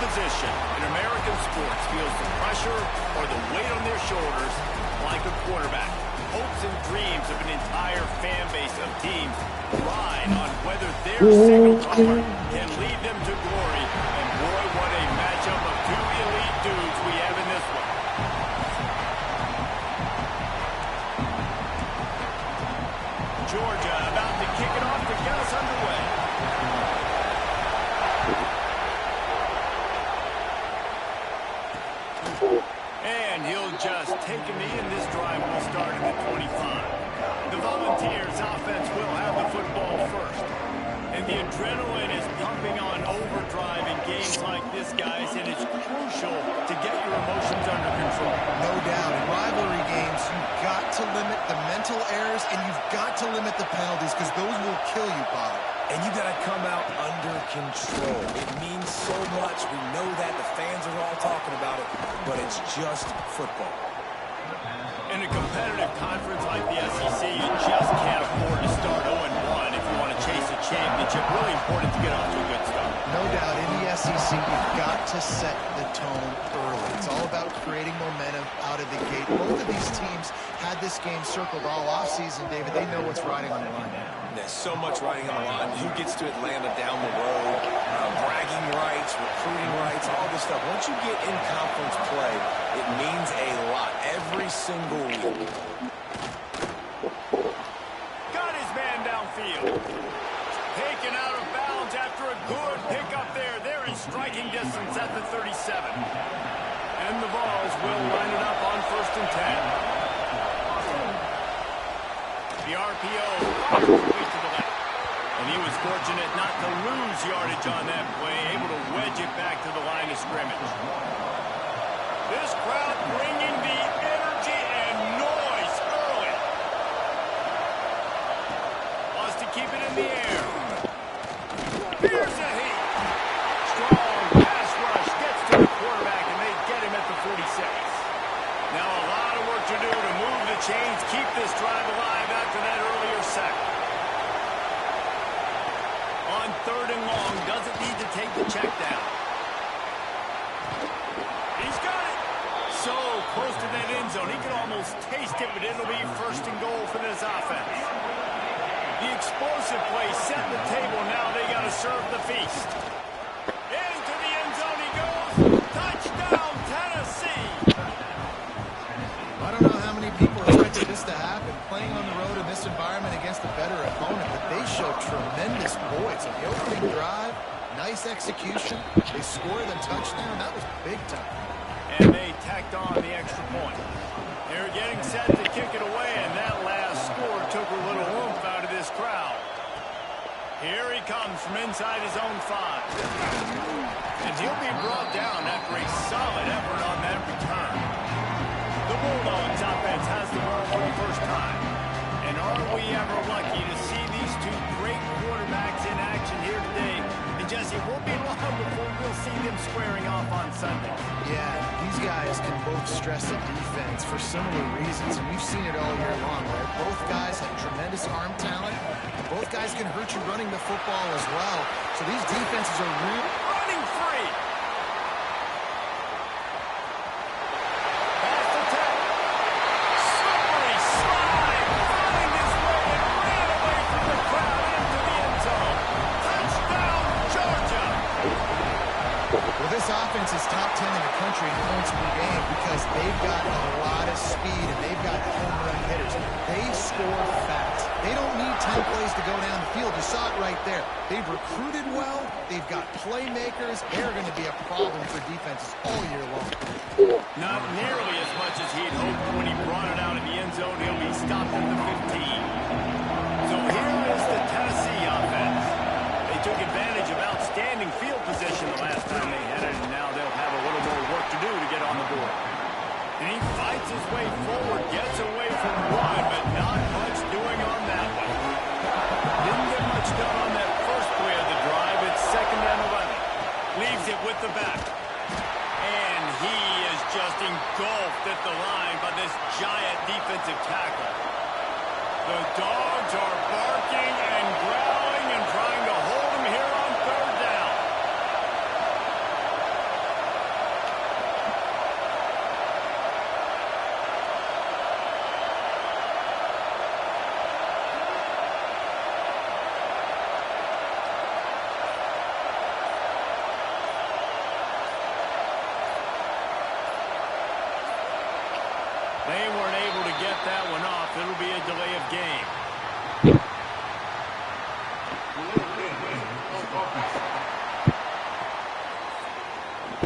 position in American sports feels the pressure or the weight on their shoulders like a quarterback. Hopes and dreams of an entire fan base of teams ride on whether their signal caller can lead them to glory. And boy, what a matchup of two elite dudes we have in this one. Georgia about to kick it off to get us underway. And he'll just take a knee, and this drive will start at the 25. The Volunteers offense will have the football first. And the adrenaline is pumping on overdrive in games like this, guys, and it's crucial to get your emotions under control. No doubt. In rivalry games, you've got to limit the mental errors, and you've got to limit the penalties, because those will kill you, Bob. And you got to come out under control. It means so much. We know that. The fans are all talking about it, but it's just football. In a competitive conference like the SEC, you just can't afford to start 0-1 if you want to chase a championship. Really important to get off to a good start. No doubt, in the SEC, you've got to set the tone early. It's all about creating momentum out of the gate. Both of these teams had this game circled all offseason, David. They know what's riding on the line. There's so much riding on the line. Who gets to Atlanta down the road? Bragging rights, recruiting rights, all this stuff. Once you get in conference play, it means a lot every single week. Got his man downfield. Taken out of bounds after a good pickup there. They're in striking distance at the 37. And the Vols will line it up on 1st and 10. The RPO way to the left. And he was fortunate not to lose yardage on that play, able to wedge it back to the line of scrimmage. This crowd bringing the energy and noise early. Wants to keep it in the air. Here's a heat. Strong pass rush gets to the quarterback, and they get him at the 46. Now a lot of work to do to move the chains, keep this drive alive after that earlier sack. On 3rd and long, doesn't need to take the check down. He's got it. So close to that end zone, he can almost taste it, but it'll be 1st and goal for this offense. The explosive play set the table. Now they got to serve the feast. Into the end zone he goes. Touchdown, Tennessee. I don't know how many people expected this to happen, playing on the road in this environment against a better opponent, but they showed tremendous poise. On the opening drive, nice execution. They scored a touchdown. That was big time. And they tacked on the extra point. They're getting set to kick it away, and that last score took a little oomph out of this crowd. Here he comes from inside his own 5. And he'll be brought down after a solid effort on that return. The Bulldogs offense has the ball for the first time. And are we ever lucky to see these two great quarterbacks in action here today? And Jesse, it won't be long before we'll see them squaring off on Sunday. Yeah, these guys can both stress the defense for similar reasons, and we've seen it all year long, right? Both guys have tremendous arm talent, and both guys can hurt you running the football as well. So these defenses are really running free. This offense is top 10 in the country in points per game because they've got a lot of speed and they've got home run hitters. They score fast. They don't need 10 plays to go down the field. You saw it right there. They've recruited well. They've got playmakers. They're going to be a problem for defenses all year long. Not nearly as much as he'd hoped when he brought it out in the end zone. He'll be stopped at the 15. So here is the Tennessee offense. They took advantage of outstanding field position the last time they had it, and now they'll have a little more work to do to get on the board. And he fights his way forward, gets away from one, but not much doing on that one. Didn't get much done on that first play of the drive. It's 2nd and 11. Leaves it with the back. And he is just engulfed at the line by this giant defensive tackle. The Dogs are barking and growling and trying to hold him here on 3rd down. game.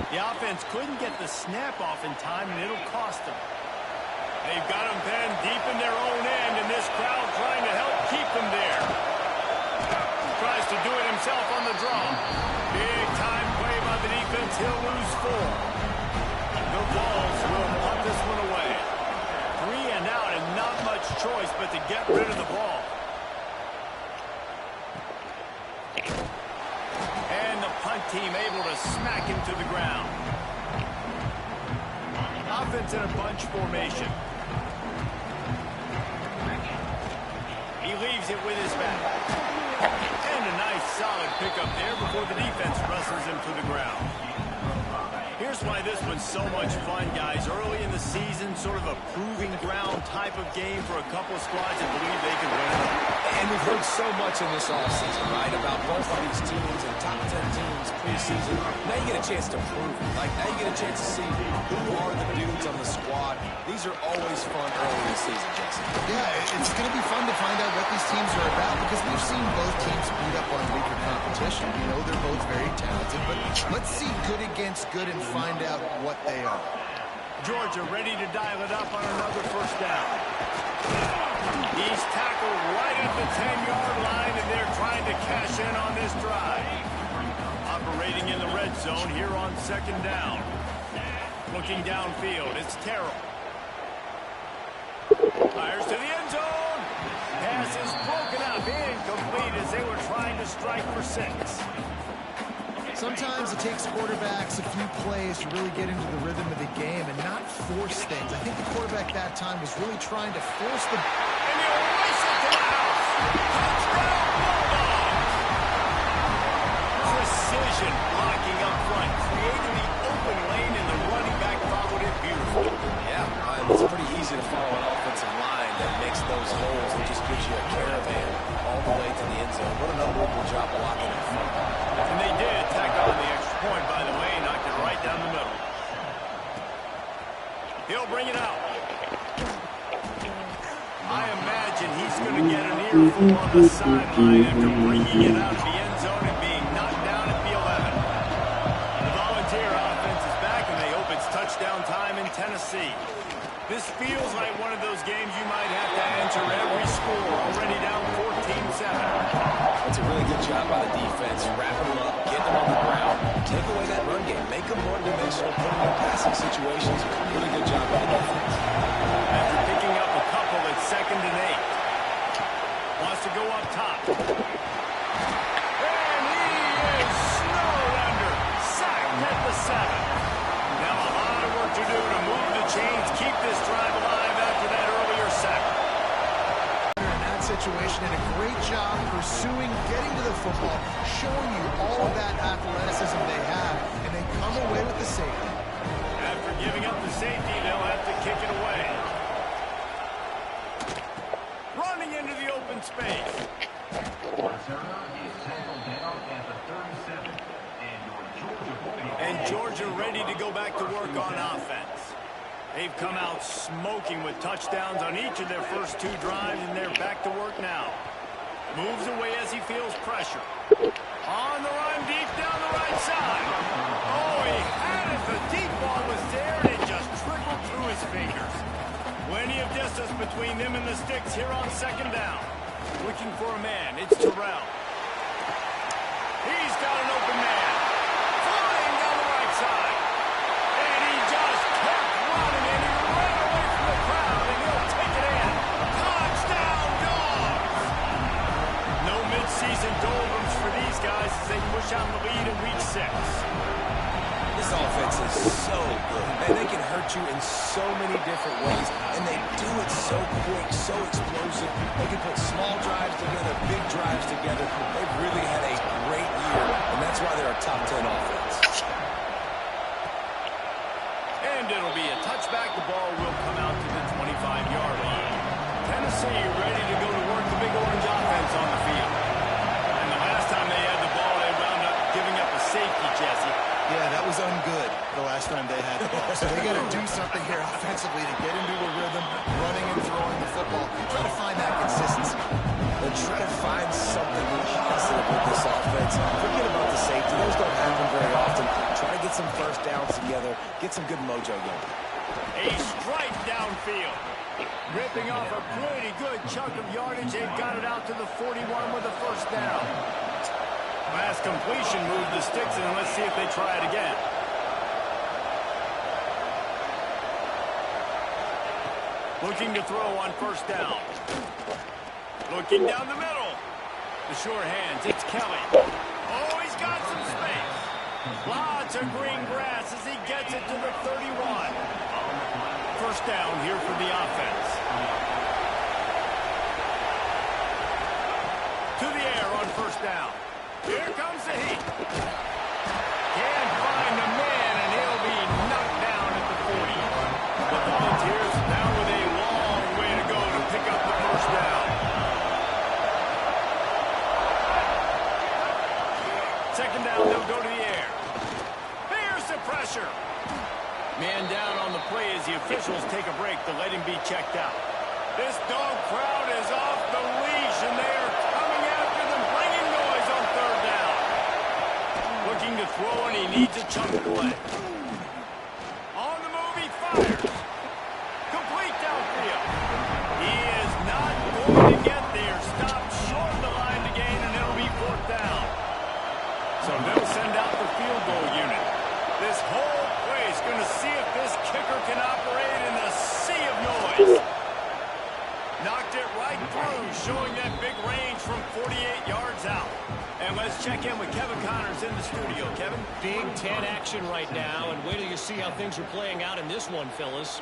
The offense couldn't get the snap off in time, and it'll cost them. They've got them pinned deep in their own end, and this crowd trying to help keep them there. Tries to do it himself on the draw. Big time play by the defense. He'll lose 4. The Vols will punt this one away. 3 and out, and not much choice but to get rid of the ball. And the punt team able to smack him to the ground. Offense in a bunch formation. He leaves it with his back. And a nice solid pickup there before the defense wrestles him to the ground. Here's why this one's so much fun, guys. Early in the season, sort of a proving ground type of game for a couple of squads that believe they can win it all. And we've heard so much in this offseason, right, about both of these teams and top 10 teams preseason. Now you get a chance to prove it. Like, now you get a chance to see who are the dudes on the squad. These are always fun early in the season, Jesse. Yeah, it's going to be fun to find out what these teams are about because we've seen both teams beat up on weaker competition. You know, they're both very talented, but let's see good against good and find out what they are. Georgia ready to dial it up on another first down. He's tackled right at the 10-yard line, and they're trying to cash in on this drive. Operating in the red zone here on second down. Looking downfield, it's Terrell. Fires to the end zone. Pass is broken up, incomplete as they were trying to strike for 6. Sometimes it takes quarterbacks a few plays to really get into the rhythm of the game and not force things. I think the quarterback that time was really trying to force the... And he'll race it to the house. Touchdown, Bulldogs. Precision blocking up front, creating the open lane, and the running back followed it beautifully. Yeah, it's pretty easy to follow an offensive line that makes those holes and just gives you a caravan all the way to the end zone. What an unbelievable job blocking in front. And they did tack on the extra point, by the way, knocked it right down the middle. He'll bring it out. I imagine he's going to get an earful on the sideline after bringing it out of the end zone and being knocked down at the 11. The Volunteer offense is back, and they hope it's touchdown time in Tennessee. This feels like one of those games you might have to answer every score, already down 14-7. It's a really good job by the defense, wrapping them up, getting them on the ground, take away that run game, make them one-dimensional, put them in passing situations. Really good job by the defense. After picking up a couple at 2nd and 8. Wants to go up top. And he is snowed under. Sacked at the 7. Now a lot of work to do to move the chains, keep this drive alive after that earlier sack. Situation and a great job pursuing, getting to the football, showing you all of that athleticism they have, and they come away with the safety. After giving up the safety, they'll have to kick it away. Running into the open space. And Georgia ready to go back to work on offense. They've come out smoking with touchdowns on each of their first 2 drives, and they're back to work now. Moves away as he feels pressure. On the run, deep down the right side. Oh, he had it. The deep ball was there, and it just trickled through his fingers. Plenty of distance between them and the sticks here on second down. Looking for a man. It's Terrell. He's got an open man. Flying down the right side. And he just kept running, and he ran away from the crowd, and he'll take it in. Touchdown, Dogs! No midseason doldrums for these guys as they push out the lead in week 6. This offense is so good. Man, they can hurt you in so many different ways, and they do it so quick, so explosive. They can put small drives together, big drives together. They've really had a great year, and that's why they're a top 10 offense. And it'll be a touchback. The ball will come out to the 25-yard line. Tennessee ready to go to work the big orange offense on the field. And the last time they had the ball, they wound up giving up a safety, Jesse. Yeah, that was ungood the last last time they had the ball. So they got to do something here offensively to get into a rhythm, running and throwing the football. Try to find that consistency. And try to find something positive with this offense. Forget about the safety. Those don't happen very often. Try to get some first downs together. Get some good mojo going. A strike downfield. Ripping off a pretty good chunk of yardage. They've got it out to the 41 with a first down. Last completion moved the sticks, and let's see if they try it again. Looking to throw on first down. Looking down the middle. The sure hands. It's Kelly. Oh, he's got some space. Lots of green grass as he gets it to the 31. First down here for the offense. To the air on first down. Here comes the heat. Can't find the man, and he'll be knocked down at the 40. The Volunteers now with a long way to go to pick up the first down. Second down, they'll go to the air. Here's the pressure. Man down on the play as the officials take a break to let him be checked out. This dog crowd is off the leash, and they are coming after them, bringing noise on third down. Looking to throw, and he needs a chunk play. On the move, he fires. Complete downfield. He is not going to get there. Stopped short of the line to gain, and it'll be fourth down. So they'll send out the field goal unit. This whole place going to see if this kicker can operate in a sea of noise. Knocked it right through, showing that big range from 48 yards out. And let's check in with Kevin Connors in the studio. Kevin? Big Ten action right now, and wait till you see how things are playing out in this one, Phyllis.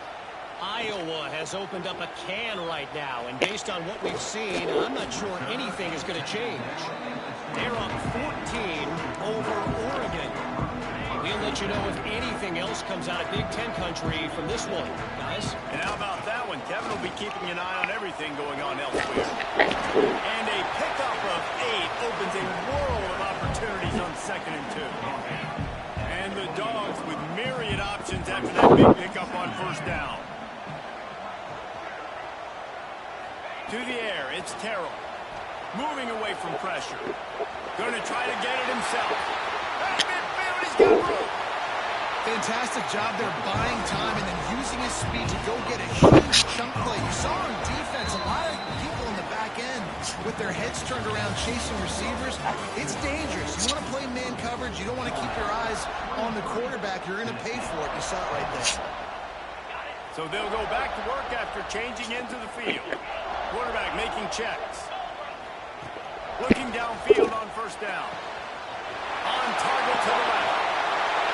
Iowa has opened up a can right now, and based on what we've seen, I'm not sure anything is going to change. They're up 14 over Oregon. We'll let you know if anything else comes out of Big Ten country from this one, guys. And how about that one? Kevin will be keeping an eye on everything going on elsewhere. And a pickup of 8 opens a world of opportunities on 2nd and 2. And the Dogs with myriad options after that big pickup on first down. To the air, it's Terrell. Moving away from pressure. Going to try to get it himself. At midfield, he's got room. Fantastic job there buying time and then using his speed to go get a huge chunk play. You saw on defense a lot of people in the back end with their heads turned around chasing receivers. It's dangerous. You want to play man coverage. You don't want to keep your eyes on the quarterback. You're going to pay for it. You saw it right there. So they'll go back to work after changing into the field. Quarterback making checks. Looking downfield on first down. On target to the left.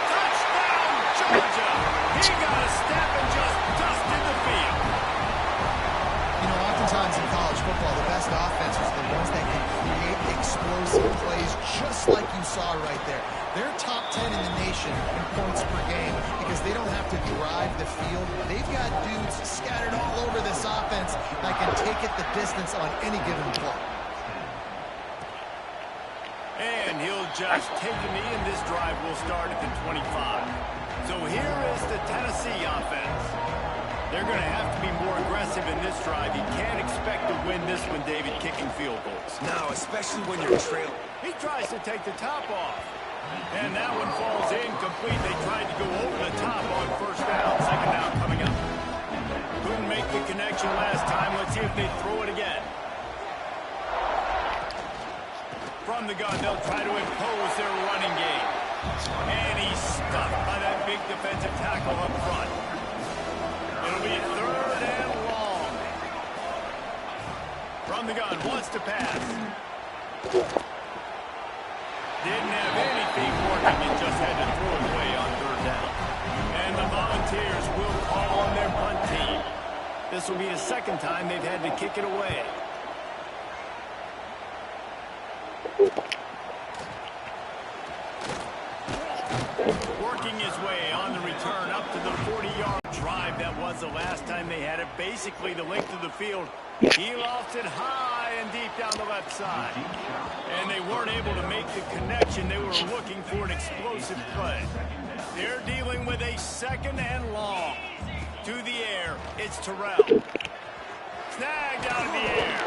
Touchdown, Georgia! He got a step and just dusted the field. You know, oftentimes in college football, the best offenses are the ones that can create explosive plays just like you saw right there. They're top 10 in the nation in points per game because they don't have to drive the field. They've got dudes scattered all over this offense that can take it the distance on any given play. And he'll just take a knee, and this drive will start at the 25. So here is the Tennessee offense. They're going to have to be more aggressive in this drive. You can't expect to win this one, David, kicking field goals. No, especially when you're trailing. He tries to take the top off. And that one falls incomplete. They tried to go over the top on first down. Second down coming up. Couldn't make the connection last time. Let's see if they throw it again. From the gun, they'll try to impose their running game. And he's stuck by that big defensive tackle up front. It'll be third and long. From the gun, wants to pass. Didn't have anything working and just had to throw it away on third down. And the Volunteers will call on their punt team. This will be the second time they've had to kick it away. Working his way on the return up to the 40-yard drive that was the last time they had it, basically the length of the field. He lost it high and deep down the left side. And they weren't able to make the connection. They were looking for an explosive play. They're dealing with a 2nd and long. To the air, it's Terrell. Snagged out of the air.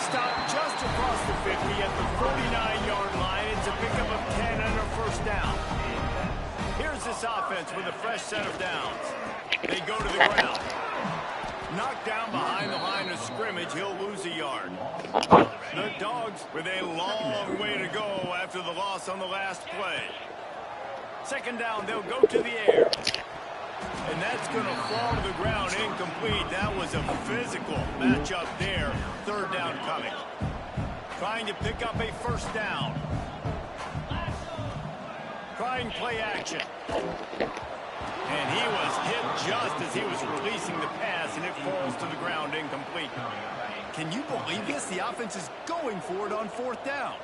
Stopped just across the 50 at the 49-yard line. It's a pickup of 10 and a first down. Here's this offense with a fresh set of downs. They go to the ground. Knocked down behind the line of scrimmage, he'll lose a yard. The Dogs with a long way to go after the loss on the last play. 2nd down, they'll go to the air. And that's going to fall to the ground incomplete. That was a physical matchup there. 3rd down coming. Trying to pick up a first down. Trying play action. And he was hit just as he was releasing the pass, and it falls to the ground incomplete. Can you believe this? The offense is going for it on 4th down.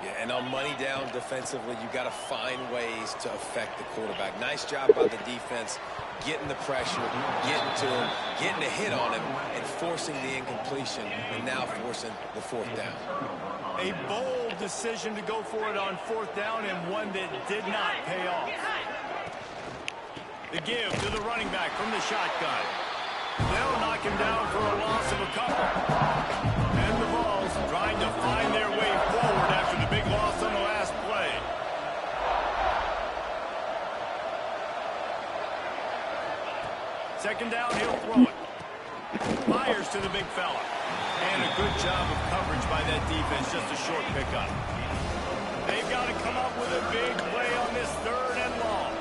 Yeah, and on money down defensively, you got to find ways to affect the quarterback. Nice job by the defense, getting the pressure, getting to him, getting a hit on him, and forcing the incompletion, and now forcing the 4th down. A bold decision to go for it on 4th down, and one that did not pay off. The give to the running back from the shotgun. They'll knock him down for a loss of a couple. And the Vols trying to find their way forward after the big loss on the last play. Second down, he'll throw it. Fires to the big fella. And a good job of coverage by that defense, just a short pickup. They've got to come up with a big play on this 3rd and long.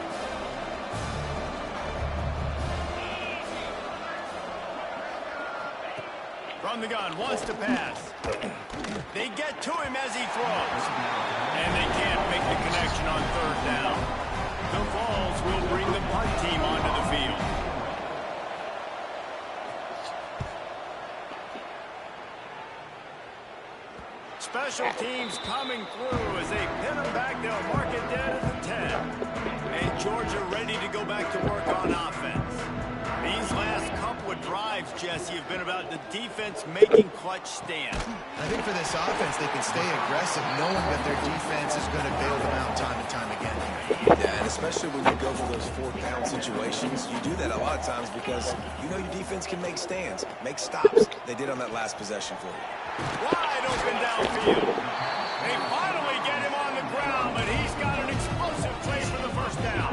From the gun, wants to pass. They get to him as he throws. And they can't make the connection on 3rd down. The Vols will bring the punt team onto the field. Special teams coming through as they pin them back. They'll mark it dead at the 10. And Georgia ready to go back to work on offense. These last couple of drives, Jesse, have been about the defense making clutch stands. I think for this offense, they can stay aggressive knowing that their defense is going to bail them out time and time again. Yeah, and especially when you go for those 4th-down situations, you do that a lot of times because you know your defense can make stands, make stops. They did on that last possession for you. Wide open downfield. They finally get him on the ground, but he's got an explosive play for the first down.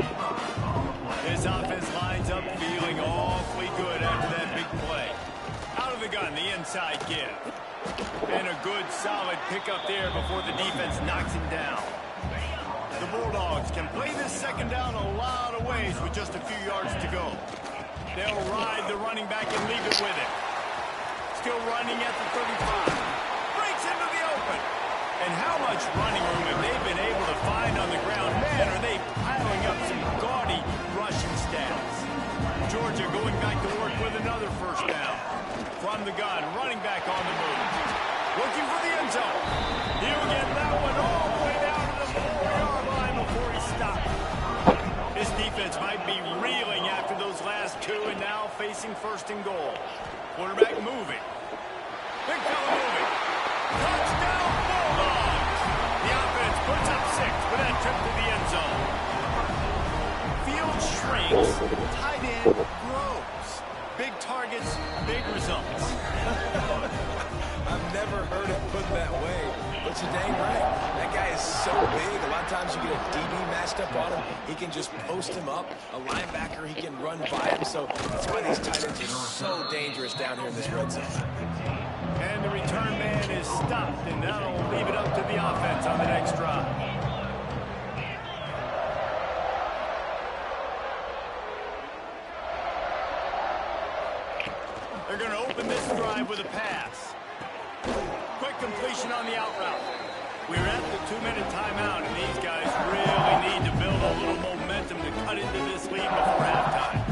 His offense lines up feeling awfully good after that big play. Out of the gun, the inside give. And a good, solid pickup there before the defense knocks him down. The Bulldogs can play this 2nd down a lot of ways with just a few yards to go. They'll ride the running back and leave it with him. Still running at the 35. Breaks into the open. And how much running room have they been able to find on the ground? Man, are they piling up some gaudy rushing stats. Georgia going back to work with another first down. From the gun, running back on the move. Looking for the end zone. He'll get that one all the way down to the 4-yard line before he stops. This defense might be reeling after those last 2 and now facing 1st and goal. Quarterback moving. Big fella moving. Touchdown Bulldogs! The offense puts up 6 with that trip to the end zone. Field shrinks. Tight end grows. Big targets, big results. I've never heard it put that way, but you're dang right. That guy is so big. A lot of times you get a DB matched up on him. He can just post him up. A linebacker, he can run by him. So that's why these tight ends are so dangerous down here in this red zone. And the return man is stopped, and that'll leave it up to the offense on the next drive. They're going to open this drive with a pass. Quick completion on the out route. We're at the 2-minute timeout, and these guys really need to build a little momentum to cut into this lead before halftime.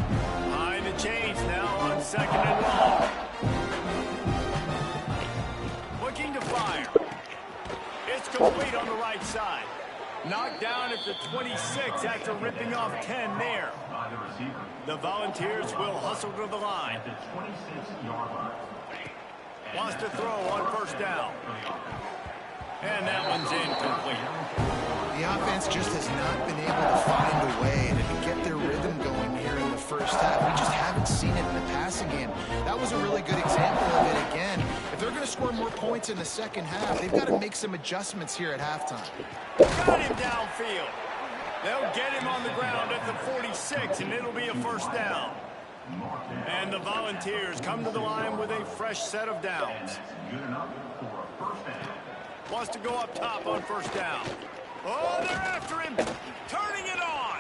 Behind the chains now on 2nd and long. Looking to fire. It's complete on the right side. Knocked down at the 26 after ripping off 10 there. The Volunteers will hustle to the line. Wants to throw on first down. And that one's incomplete. The offense just has not been able to find a way to get their rhythm going here in the first half. We just haven't seen it in the passing game. That was a really good example of it again. If they're going to score more points in the second half, they've got to make some adjustments here at halftime. Got him downfield. They'll get him on the ground at the 46, and it'll be a first down. And the Volunteers come to the line with a fresh set of downs. Wants to go up top on first down. Oh, they're after him. Turning it on.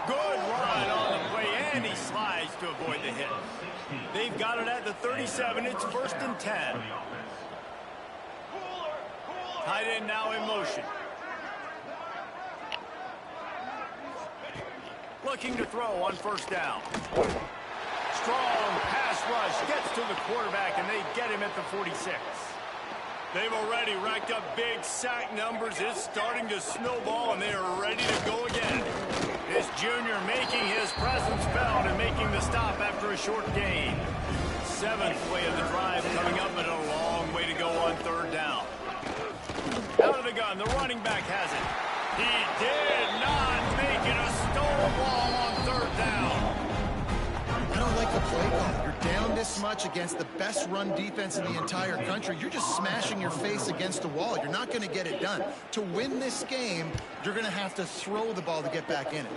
Good run on the play, and he slides to avoid the hit. They've got it at the 37. It's 1st and 10. Tight end now in motion. Looking to throw on first down. Strong pass rush gets to the quarterback, and they get him at the 46. They've already racked up big sack numbers. It's starting to snowball, and they are ready to go again. This junior making his presence felt and making the stop after a short gain. 7th play of the drive coming up, but a long way to go on third down. Out of the gun, the running back has it. He did not make it. A stolen ball on third down. I don't like the play call. You're down this much against the best run defense in the entire country. You're just smashing your face against the wall. You're not going to get it done. To win this game, you're going to have to throw the ball to get back in it.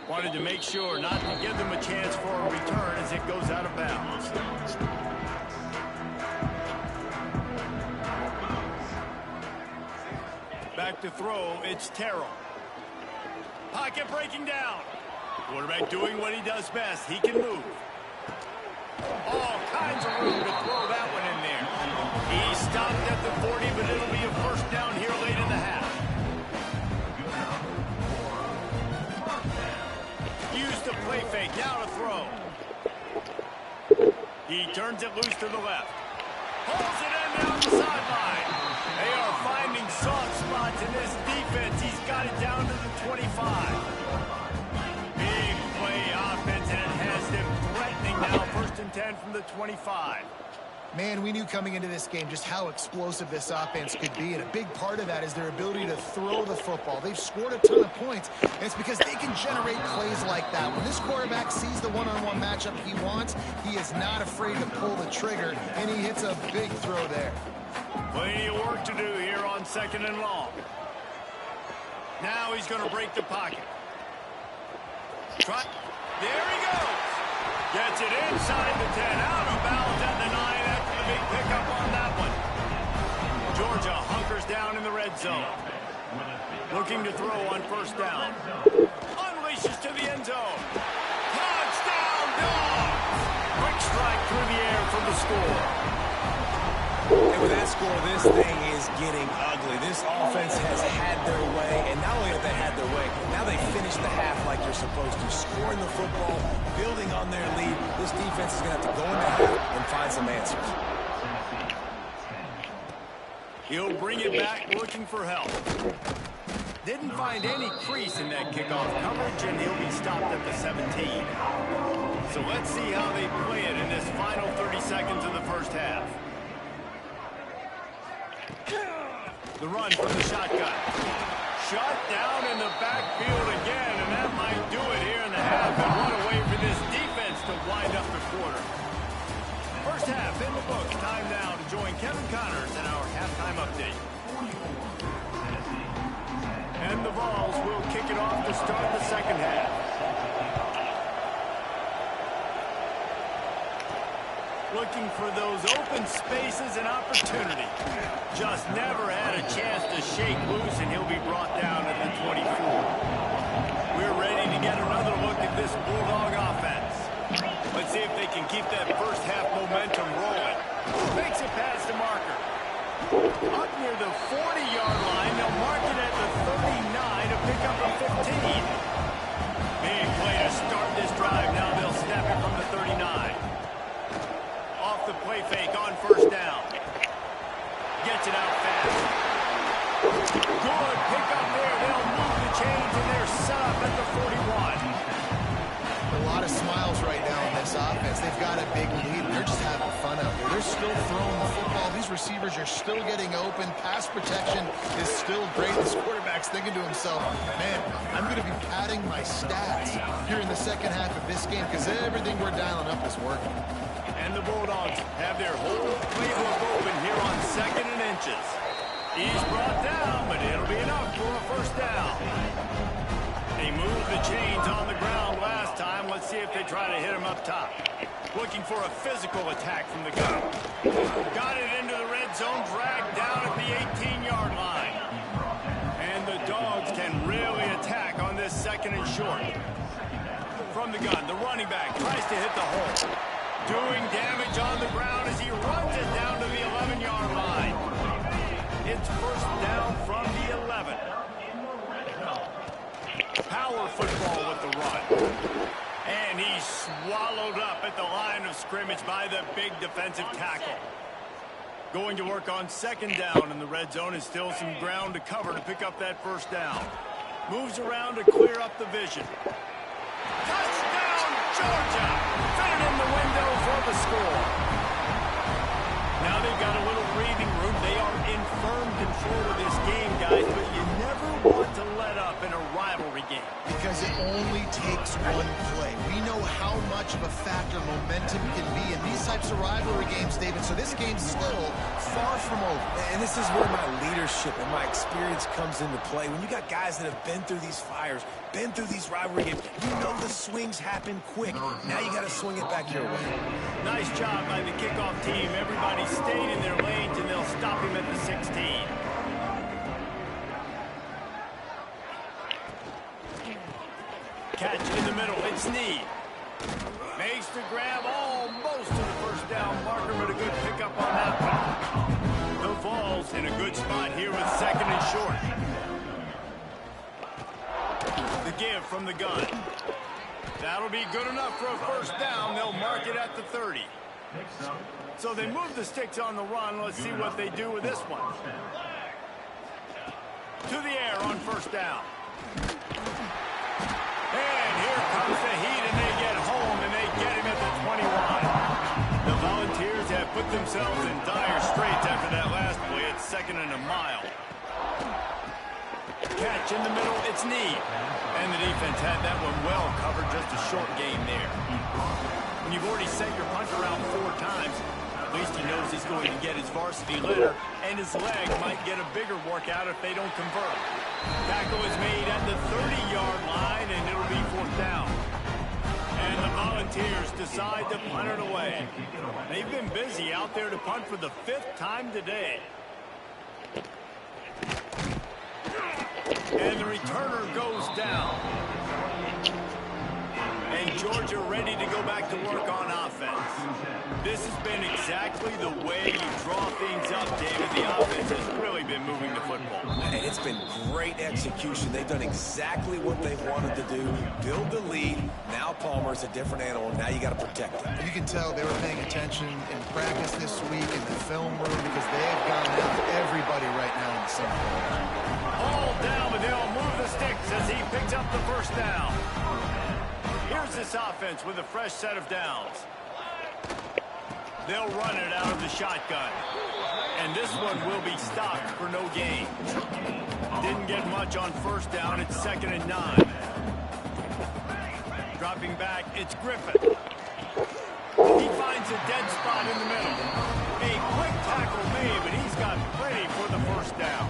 Wanted to make sure not to give them a chance for a return as it goes out of bounds. Back to throw, it's Terrell. Pocket breaking down. Quarterback doing what he does best. He can move. All kinds of room to throw that one in there. He stopped at the 40, but it'll be a first down here late in the half. Used the play fake, now to throw. He turns it loose to the left. Pulls it in down the sideline. They are finding soft spots in this defense. He's got it down to the 25. Big play offense, and it has them threatening now. 1st and 10 from the 25. Man, we knew coming into this game just how explosive this offense could be, and a big part of that is their ability to throw the football. They've scored a ton of points, and it's because they can generate plays like that. When this quarterback sees the one-on-one matchup he wants, he is not afraid to pull the trigger, and he hits a big throw there. Plenty of work to do here on 2nd and long. Now he's going to break the pocket. There he goes. Gets it inside the 10, out of bounds at the 9 after the big pickup on that one. Georgia hunkers down in the red zone. Looking to throw on first down. Unleashes to the end zone. Touchdown, Dogs! Quick strike through the air for the score. And with that score, this thing is getting ugly. This offense has had their way, and not only have they had their way, now they finish the half like they're supposed to, scoring the football, building on their lead. This defense is going to have to go into half and find some answers. He'll bring it back looking for help. Didn't find any crease in that kickoff coverage, and he'll be stopped at the 17. So let's see how they play it in this final 30 seconds of the first half. The run from the shotgun. Shut down in the backfield again, and that might do it here in the half. And what a way for this defense to wind up the quarter. First half in the books. Time now to join Kevin Connors in our halftime update. And the Vols will kick it off to start the second half. Looking for those open spaces and opportunity. Just never had a chance to shake loose, and he'll be brought down at the 24. We're ready to get another look at this Bulldog offense. Let's see if they can keep that first half momentum rolling. Makes it past the marker. Up near the 40-yard line, they'll mark it at the 39 to pick up a 15. Big play to start this drive. Now they'll snap it from the 39. Off the play fake on first down. Gets it out fast. Good pick set up at the 41. A lot of smiles right now in this offense. They've got a big lead. They're just having fun out there. They're still throwing the football. These receivers are still getting open. Pass protection is still great. This quarterback's thinking to himself, man, I'm going to be padding my stats here in the second half of this game because everything we're dialing up is working. And the Bulldogs have their whole playbook open here on 2nd and inches. He's brought down, but it'll be enough for a first down. They moved the chains on the ground last time. Let's see if they try to hit him up top. Looking for a physical attack from the gun. Got it into the red zone, dragged down at the 18-yard line. And the Dogs can really attack on this 2nd and short. From the gun, the running back tries to hit the hole. Doing damage on the ground as he runs it down to the 11-yard line. It's first down from the 11. Power football with the run. And he's swallowed up at the line of scrimmage by the big defensive tackle. Going to work on 2nd down in the red zone. Is still some ground to cover to pick up that first down. Moves around to clear up the vision. Touchdown, Georgia! Fitted in the window for the score. Now they've got a little breathing room. They are in firm control of this game, guys, but you never want to let up in a rivalry game. Because it only takes one play. We know how much of a factor momentum can be in these types of rivalry games, David, so this game's still far from over. And this is where my leadership and my experience comes into play. When you got guys that have been through these fires, been through these rivalry games, you know the swings happen quick. Now you got to swing it back your way. Nice job by the kickoff team. Everybody stayed in their lanes, and they'll stop him at the 16. Catch in the middle. It's Snead. Makes the grab almost to the first down marker, but a good pickup on that one. The Vols in a good spot here with 2nd and short. The give from the gun. That'll be good enough for a first down. They'll mark it at the 30. So they move the sticks on the run. Let's see what they do with this one. To the air on first down. And here comes the heat, and they get home, and they get him at the 21. The Volunteers have put themselves in dire straits after that last play. It's 2nd and a mile. Catch in the middle, it's Snead. And the defense had that one well covered, just a short game there. When you've already set your punt around 4 times, at least he knows he's going to get his varsity letter, and his leg might get a bigger workout if they don't convert. Tackle is made at the 30-yard line, and it'll be 4th down. And the Volunteers decide to punt it away. They've been busy out there to punt for the 5th time today. And the returner goes down. And Georgia ready to go back to work on offense. This has been exactly the way you draw things up, David. The offense has really been moving the football. And it's been great execution. They've done exactly what they've wanted to do. Build the lead. Now Palmer's a different animal. Now you got to protect him. You can tell they were paying attention in practice this week in the film room because they have gone after everybody right now in the same play. All down, but they'll move the sticks as he picks up the first down. Here's this offense with a fresh set of downs. They'll run it out of the shotgun. And this one will be stopped for no gain. Didn't get much on first down. It's 2nd and 9. Dropping back, it's Griffin. He finds a dead spot in the middle. A quick tackle made, but he's got plenty for the first down.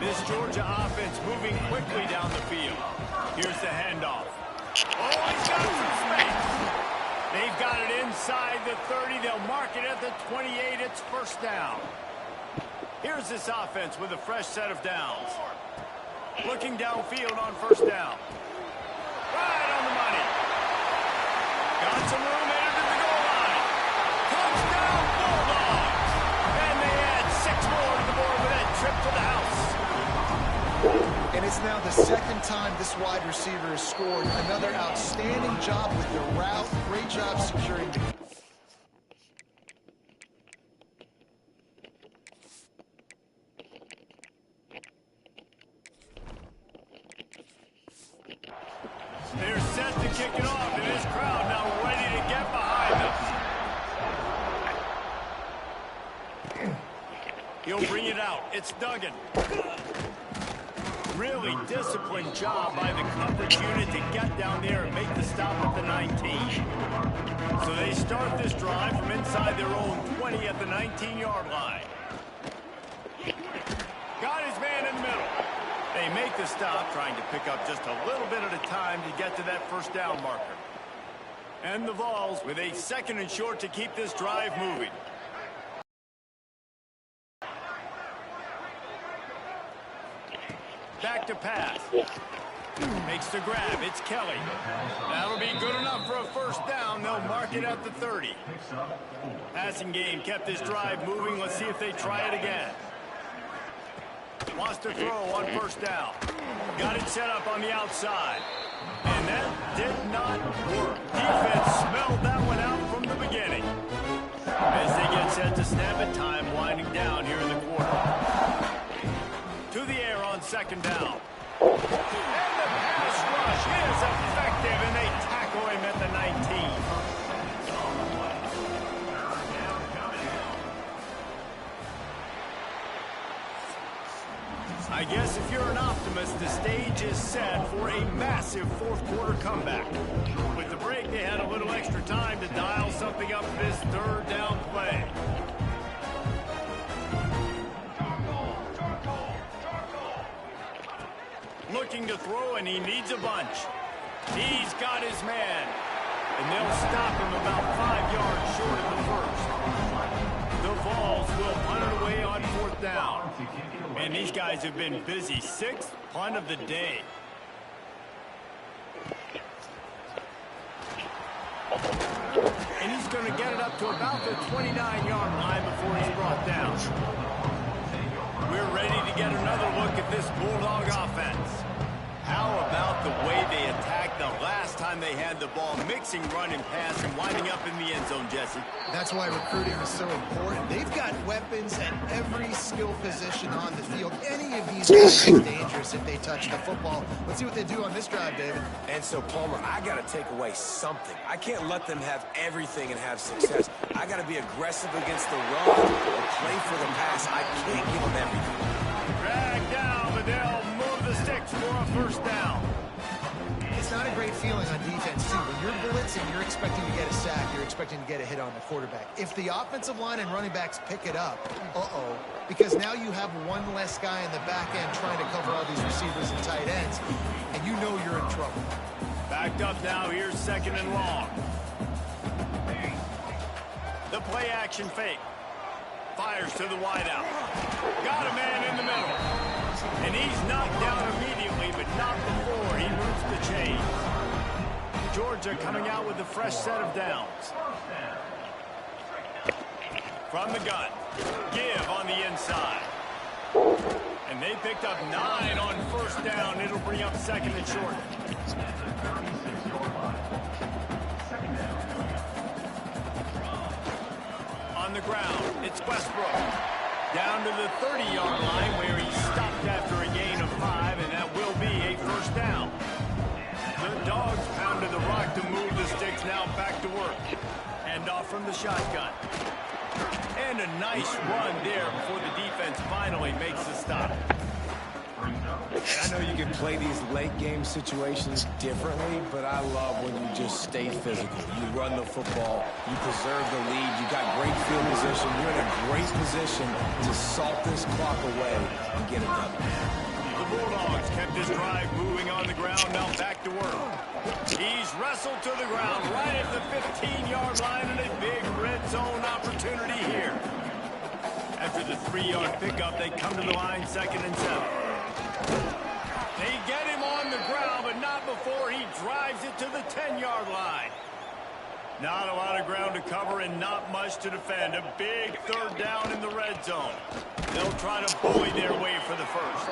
This Georgia offense moving quickly down the field. Here's the handoff. Oh, he's got some space. They've got it inside the 30. They'll mark it at the 28. It's first down. Here's this offense with a fresh set of downs. Looking downfield on first down. Right on the money. Got some room headed to the goal line. Touchdown, Bulldogs. And they add 6 more to the board with that trip to the house. And it's now the 2nd time this wide receiver has scored. Another outstanding job with the route. Great job securing the... set to kick it off, and this crowd now ready to get behind them. He'll bring it out. It's Duggan. Really disciplined job by the coverage unit to get down there and make the stop at the 19. So they start this drive from inside their own 20 at the 19-yard line. Got his man in the middle. They make the stop, trying to pick up just a little bit at a time to get to that first down marker. And the Vols with a 2nd and short to keep this drive moving. Back to pass. Makes the grab. It's Kelly. That'll be good enough for a first down. They'll mark it at the 30. Passing game kept this drive moving. Let's see if they try it again. Wants to throw on first down. Got it set up on the outside. And that did not work. Defense smelled that one out from the beginning. As they get set to snap it, time winding down here in the quarter. To the air on 2nd down. And the pass rush is effective, and they tackle him at the 19. I guess if you're an optimist, the stage is set for a massive 4th quarter comeback. With the break, they had a little extra time to dial something up for this 3rd down play. Looking to throw, and he needs a bunch. He's got his man. And they'll stop him about 5 yards short of the first. The Vols will punt it away on 4th down. And these guys have been busy. 6th punt of the day. And he's going to get it up to about the 29-yard line before he's brought down. We're ready to get another look at this Bulldog offense. How about the way they attacked the last time they had the ball, mixing run and pass and winding up in the end zone, Jesse? That's why recruiting is so important. They've got weapons at every skill position on the field. Any of these guys is dangerous if they touch the football. Let's see what they do on this drive, David. And so, Palmer, I got to take away something. I can't let them have everything and have success. I got to be aggressive against the run or play for the pass. I can't give them everything. Drag down, but they'll move the sticks for a first down. It's not a great feeling on defense, too. When you're blitzing, you're expecting to get a sack. You're expecting to get a hit on the quarterback. If the offensive line and running backs pick it up, because now you have one less guy in the back end trying to cover all these receivers and tight ends, and you know you're in trouble. Backed up now. Here's 2nd and long. The play action fake. Fires to the wideout. Got a man in the middle. And he's knocked down immediately, but not before he moves the chain. Georgia coming out with a fresh set of downs. From the gun. Give on the inside. And they picked up 9 on first down. It'll bring up 2nd and short. On the ground, it's Westbrook. Down to the 30-yard line where he stopped after a gain of 5, and that will be a first down. The Dogs pounded the rock to move the sticks, now back to work. Hand off from the shotgun. And a nice run there before the defense finally makes the stop. And I know you can play these late-game situations differently, but I love when you just stay physical. You run the football, you preserve the lead, you got great field position, you're in a great position to salt this clock away and get it done. The Bulldogs kept his drive moving on the ground, now back to work. He's wrestled to the ground right at the 15-yard line, and a big red zone opportunity here. After the 3-yard pickup, they come to the line, 2nd and 7. They get him on the ground, but not before he drives it to the 10-yard line. Not a lot of ground to cover and not much to defend. A big 3rd down in the red zone. They'll try to bully their way for the first.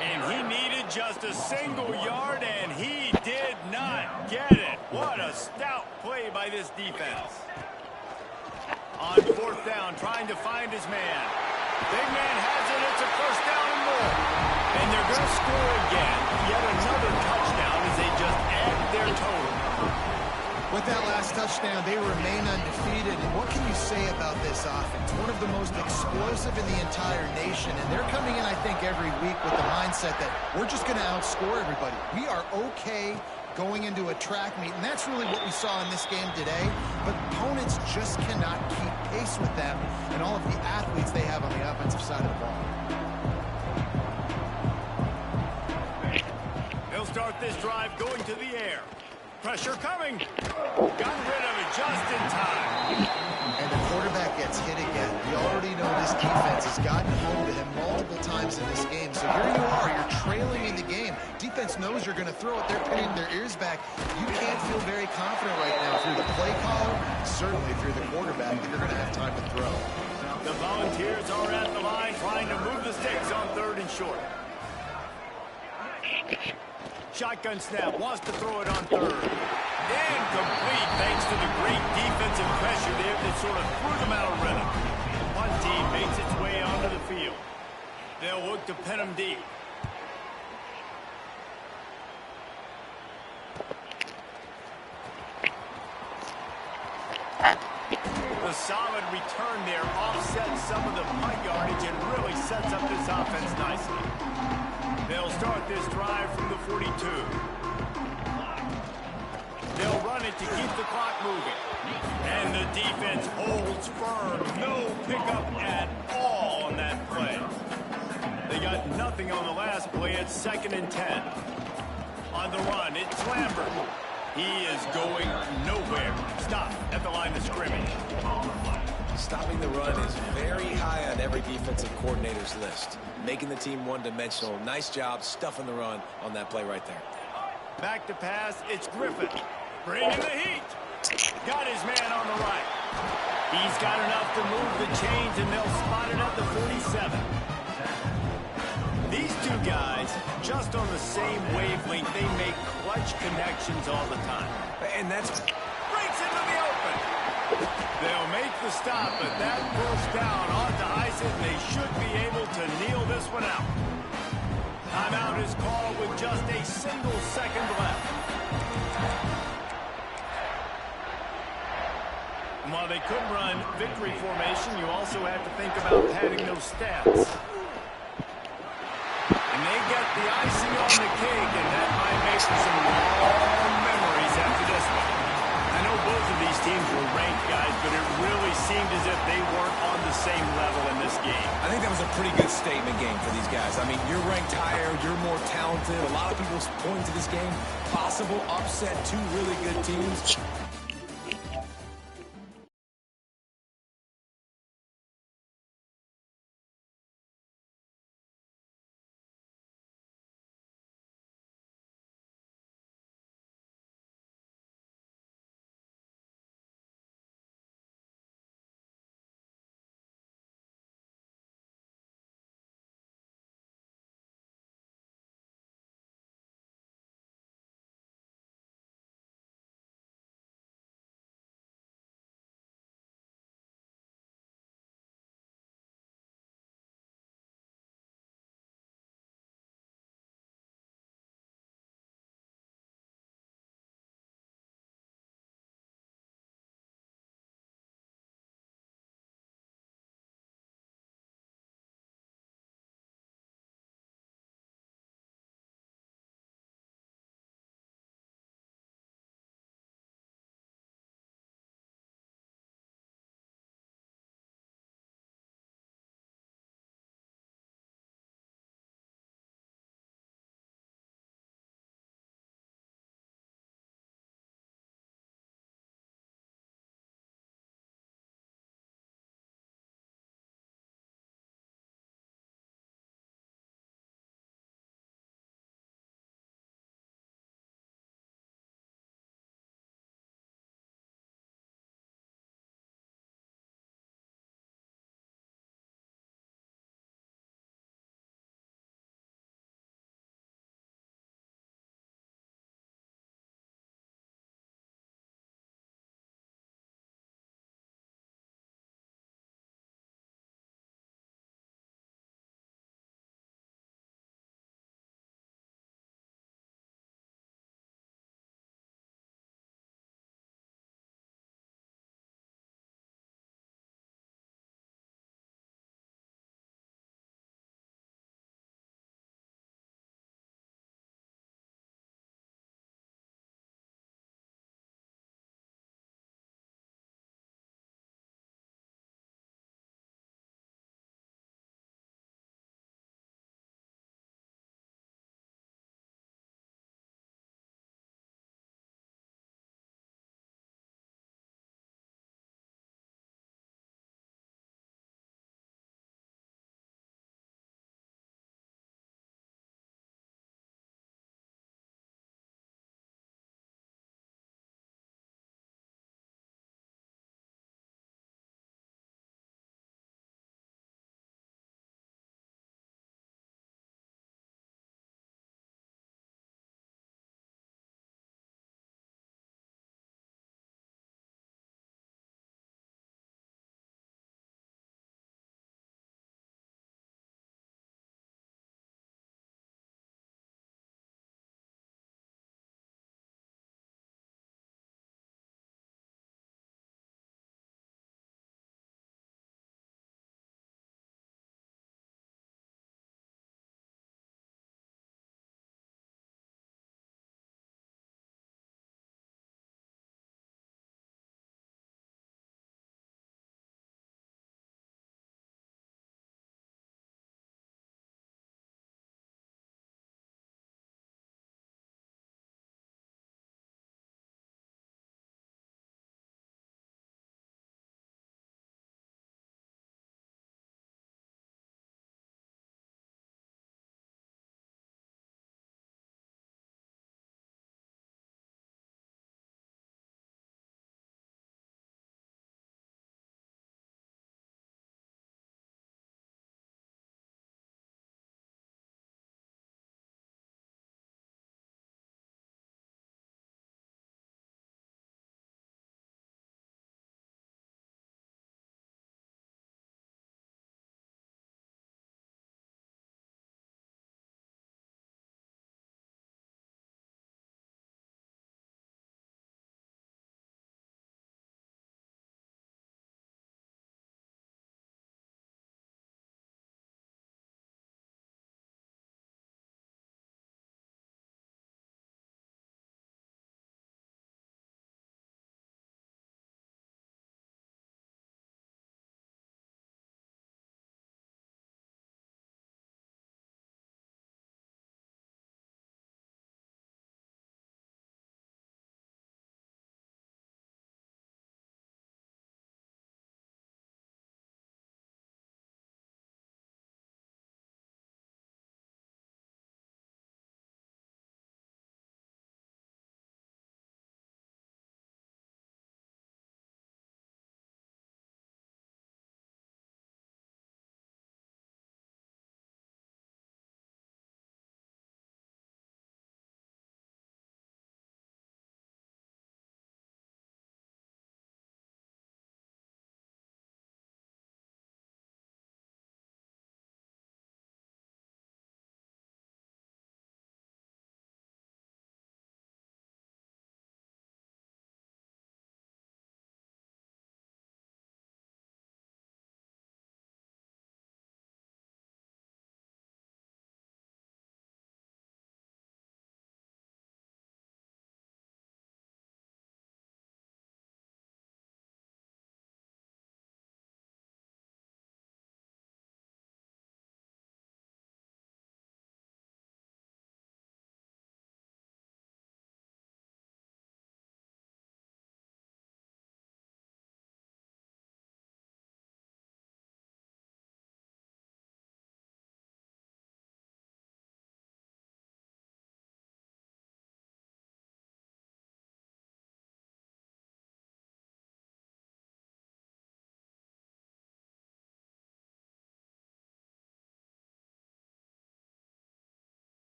And he needed just a single yard, and he did not get it. What a stout play by this defense. On 4th down, trying to find his man. Big man has it. It's a first down and more. And they're going to score again. Yet another touchdown as they just add their total. With that last touchdown, they remain undefeated. And what can you say about this offense? One of the most explosive in the entire nation. And they're coming in, I think, every week with the mindset that we're just going to outscore everybody. We are okay going into a track meet. And that's really what we saw in this game today. But opponents just cannot keep pace with them and all of the athletes they have on the offensive side of the ball. They'll start this drive going to the air. Pressure coming. Got rid of it just in time. And the quarterback gets hit again. We already know this defense has gotten home to him multiple times in this game. So here you are. You're trailing in the game. Defense knows you're going to throw it. They're pinning their ears back. You can't feel very confident right now through the play caller, certainly through the quarterback, that you're going to have time to throw. The Volunteers are at the line trying to move the stakes on 3rd and short. Shotgun snap, wants to throw it on 3rd. Incomplete thanks to the great defensive pressure there that sort of threw them out of rhythm. One team makes its way onto the field. They'll look to pin them deep. The solid return there offsets some of the punt yardage and really sets up this offense nicely. They'll start this drive from the 42. They'll run it to keep the clock moving. And the defense holds firm. No pickup at all on that play. They got nothing on the last play. It's 2nd and 10. On the run, it's Lambert. He is going nowhere. Stop at the line of scrimmage. Stopping the run is very high on every defensive coordinator's list. Making the team one-dimensional. Nice job stuffing the run on that play right there. Back to pass, it's Griffin. Bringing the heat. Got his man on the right. He's got enough to move the chains, and they'll spot it at the 47. These two guys, just on the same wavelength, they make clutch connections all the time. And that's... breaks into the open. They'll make the stop, but that first down ought to ice it, and they should be able to kneel this one out. Timeout is called with just a single second left. While they could run victory formation, you also have to think about padding those stats. And they get the icing on the cake, and that might make for some long memories after this one. I know both of these teams were ranked, guys, but it really seemed as if they weren't on the same level in this game. I think that was a pretty good statement game for these guys. I mean, you're ranked higher, you're more talented. A lot of people point to this game. Possible upset, 2 really good teams.